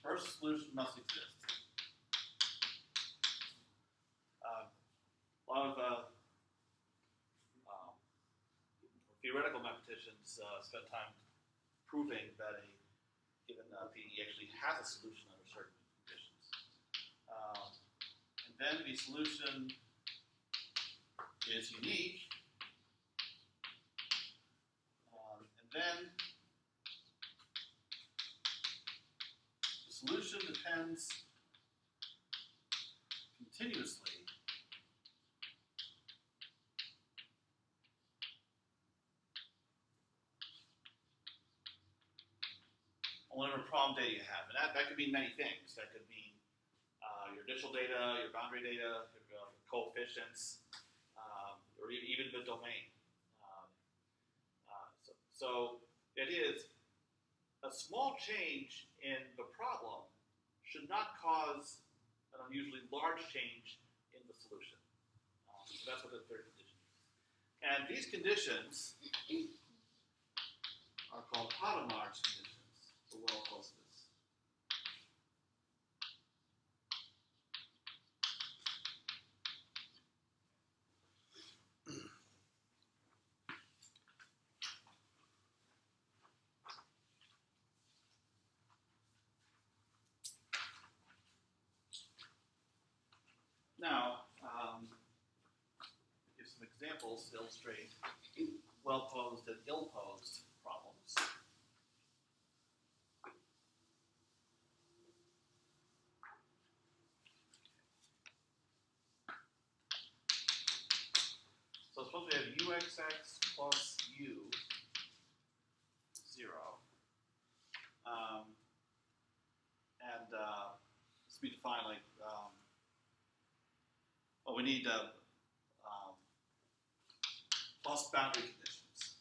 First solution must exist. A lot of theoretical mathematicians spent time proving that a given PDE actually has a solution under certain conditions. And then the solution is unique. And then the solution depends continuously on whatever problem data you have. And that could mean many things. That could mean your initial data, your boundary data, your coefficients, or even the domain. So the idea is a small change in the problem should not cause an unusually large change in the solution. So that's what the third condition is. And these conditions are called Hadamard's conditions for well-posedness. Now, give some examples to illustrate well-posed and ill-posed problems. So suppose we have uxx plus u 0. And this will be defined like, well, we need plus boundary conditions.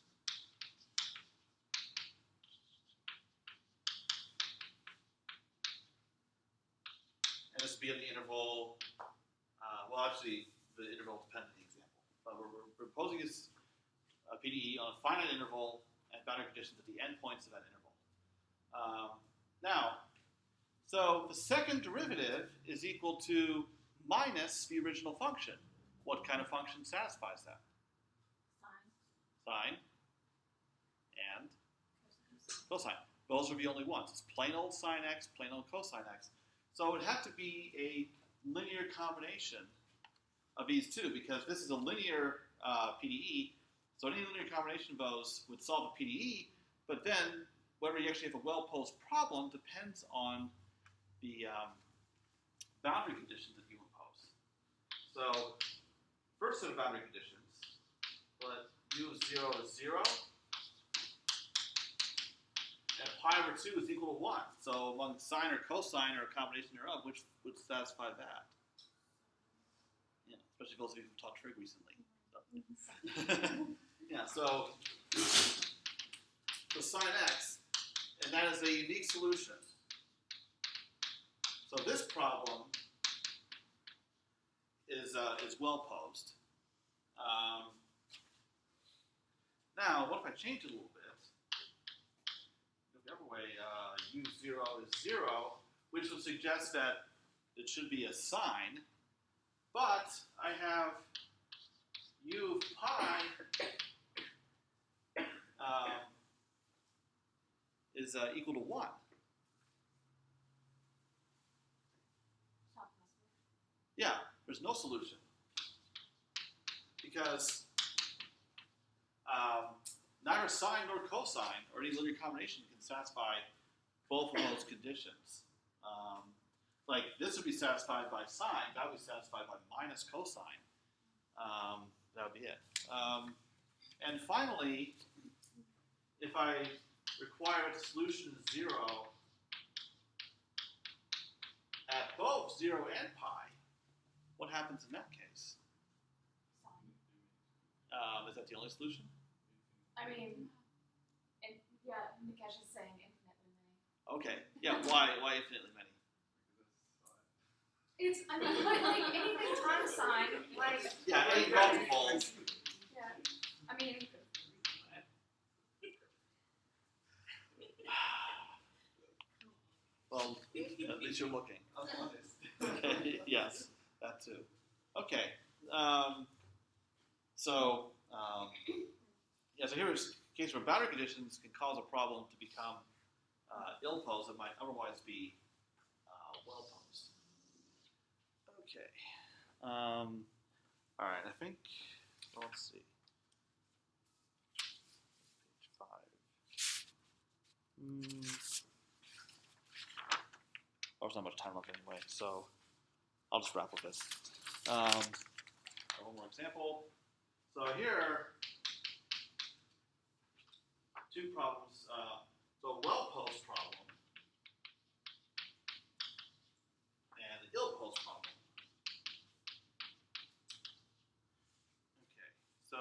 And this will be in the interval, well, actually, the interval depends on the example. But we're proposing this PDE on a finite interval and boundary conditions at the endpoints of that interval. Now, so the second derivative is equal to minus the original function. What kind of function satisfies that? Sine and cosine. Those are the only ones. It's plain old sine x, plain old cosine x. So it would have to be a linear combination of these two, because this is a linear PDE. So any linear combination of those would solve a PDE, but then whether you actually have a well-posed problem depends on the boundary conditions that you impose. So first set of boundary conditions, let u of 0 is 0, and pi over 2 is equal to 1. So among sine or cosine or a combination thereof, which would satisfy that? Yeah, especially those of you who've taught trig recently. So. Yeah, so sine x, and that is a unique solution. So this problem is well posed. Now, what if I change it a little bit? The other way, u0 is 0, which would suggest that it should be a sine, but I have u of pi is equal to 1. Yeah, there's no solution. Because neither sine nor cosine, or any linear combination, can satisfy both of those conditions. Like, this would be satisfied by sine, that would be satisfied by minus cosine. That would be it. And finally, if I require a solution of 0 at both 0 and pi, what happens in that case? Is that the only solution? I mean, yeah, Nikesh is saying infinitely many. Okay. Yeah. Why infinitely many? It's, I mean, but like anything time sign, like, Yeah, any multiples. yeah. I mean, Well, at least you're looking. I was honest. Okay, yes, that too. Okay. So here is a case where boundary conditions can cause a problem to become ill-posed that might otherwise be well-posed. Okay. All right, I think, let's see. Page 5. There's not much time left anyway, so I'll just wrap with this. One more example. So here, two problems. So a well-posed problem and an ill-posed problem. Okay, so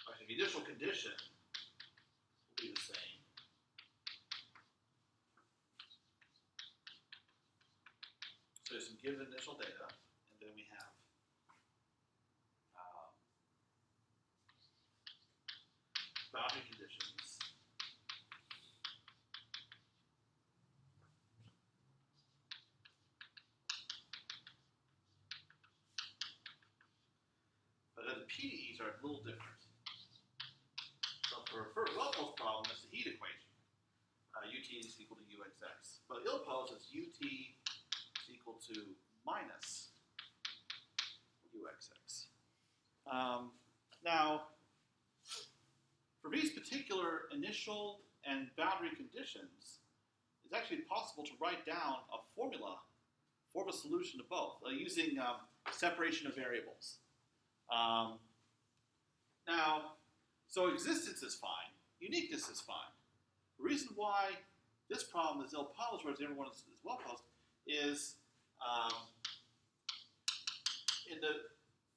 actually the initial condition will be the same. So there's some given initial data, and then we have boundary conditions. But then the PDEs are a little different. So for a well-posed problem, it's the heat equation. UT is equal to UXX. But ill-posed is UT is equal to minus UXX. Now, for these particular initial and boundary conditions, it's actually possible to write down a formula for the solution to both using separation of variables. Now, so existence is fine, uniqueness is fine. The reason why this problem is ill-posed, whereas the other one is well-posed, is in the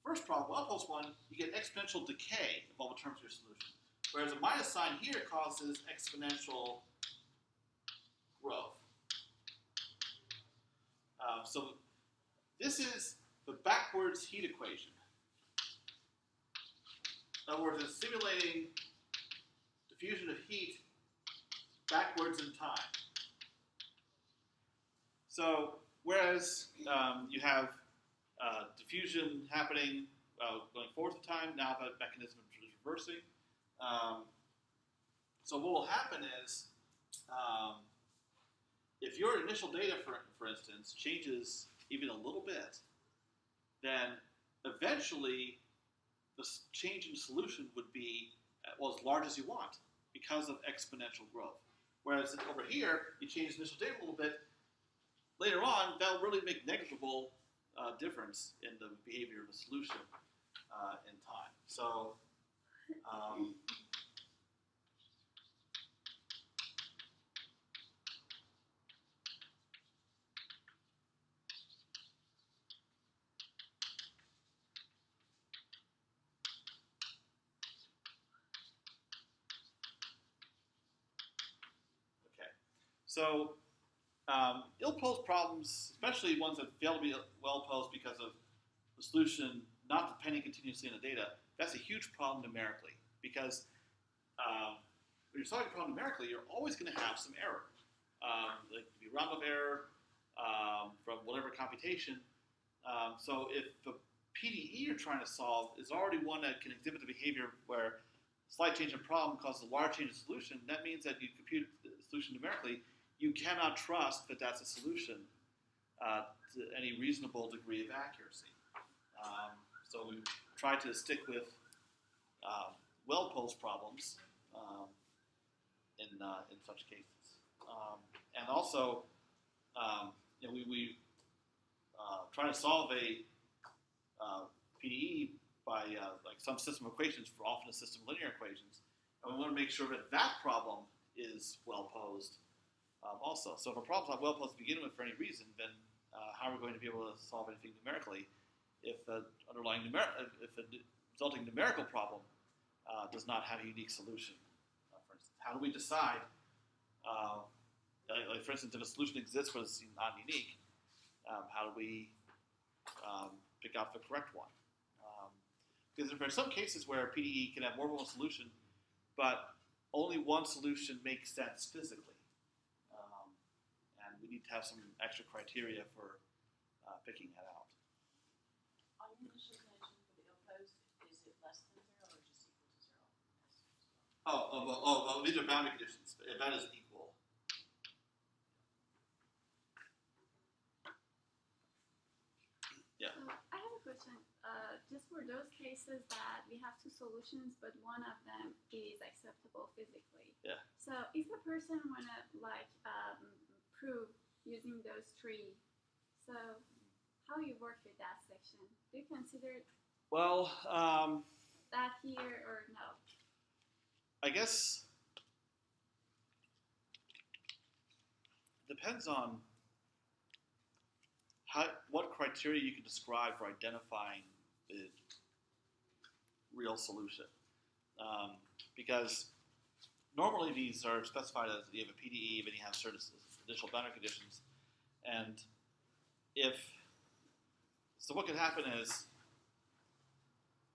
first problem, well-posed one, you get exponential decay of all the terms of your solution. Whereas a minus sign here causes exponential growth. So this is the backwards heat equation. In other words, it's simulating diffusion of heat backwards in time. So whereas you have diffusion happening going forward in time, now that mechanism is reversing. So what will happen is, if your initial data, for instance, changes even a little bit, then eventually the change in solution would be as large as you want because of exponential growth. Whereas over here, you change the initial data a little bit, later on, that'll really make negligible difference in the behavior of the solution in time. So, okay. So, ill-posed problems, especially ones that fail to be well-posed because of the solution not depending continuously on the data, that's a huge problem numerically. Because when you're solving a problem numerically, you're always going to have some error. There could be roundoff error from whatever computation. So if the PDE you're trying to solve is already one that can exhibit the behavior where a slight change in problem causes a large change in solution, that means that you compute the solution numerically, you cannot trust that that's a solution to any reasonable degree of accuracy. So we try to stick with well-posed problems in such cases, and also we try to solve a PDE by like some system of equations, for often a system of linear equations, and we want to make sure that that problem is well-posed also. So if a problem's not well-posed to begin with for any reason, then how are we going to be able to solve anything numerically if the resulting numerical problem does not have a unique solution? For instance, how do we decide like for instance, if a solution exists but it's not unique, how do we pick out the correct one? Because there are some cases where PDE can have more than one solution, but only one solution makes sense physically. And we need to have some extra criteria for picking that out. On your initial connection for the ill-posed, is it less than 0 or just equal to 0? These are boundary conditions. If that is equal. Yeah. I have a question. Just for those cases that we have two solutions, but one of them is acceptable physically. Yeah. So if the person wanna prove using those three, so how you work with that section? Do you consider Well, that here or no? I guess depends on what criteria you can describe for identifying the real solution. Because normally these are specified as you have a PDE, then you have certain initial boundary conditions, and so what could happen is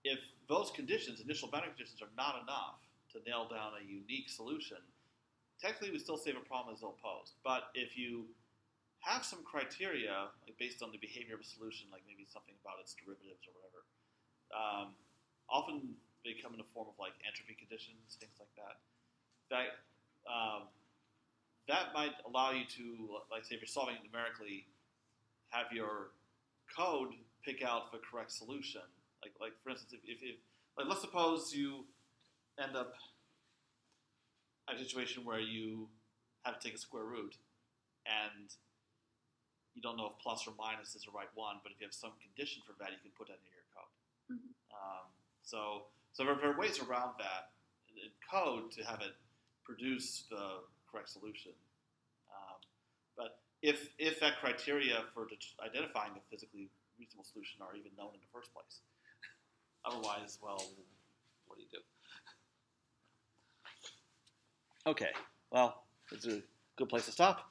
if those conditions, initial boundary conditions, are not enough to nail down a unique solution, technically we still say the problem is ill-posed. But if you have some criteria, like based on the behavior of a solution, like maybe something about its derivatives or whatever, often they come in the form of like entropy conditions, things like that. That might allow you to, like say if you're solving it numerically, have your code pick out the correct solution. Like for instance, if like let's suppose you end up at a situation where you have to take a square root and you don't know if plus or minus is the right one, but if you have some condition for that, you can put that into your code. Mm-hmm. So there are ways around that in code to have it produce the correct solution. But if that criteria for identifying a physically reasonable solution are even known in the first place, otherwise, well, what do you do? Okay, well, it's a good place to stop.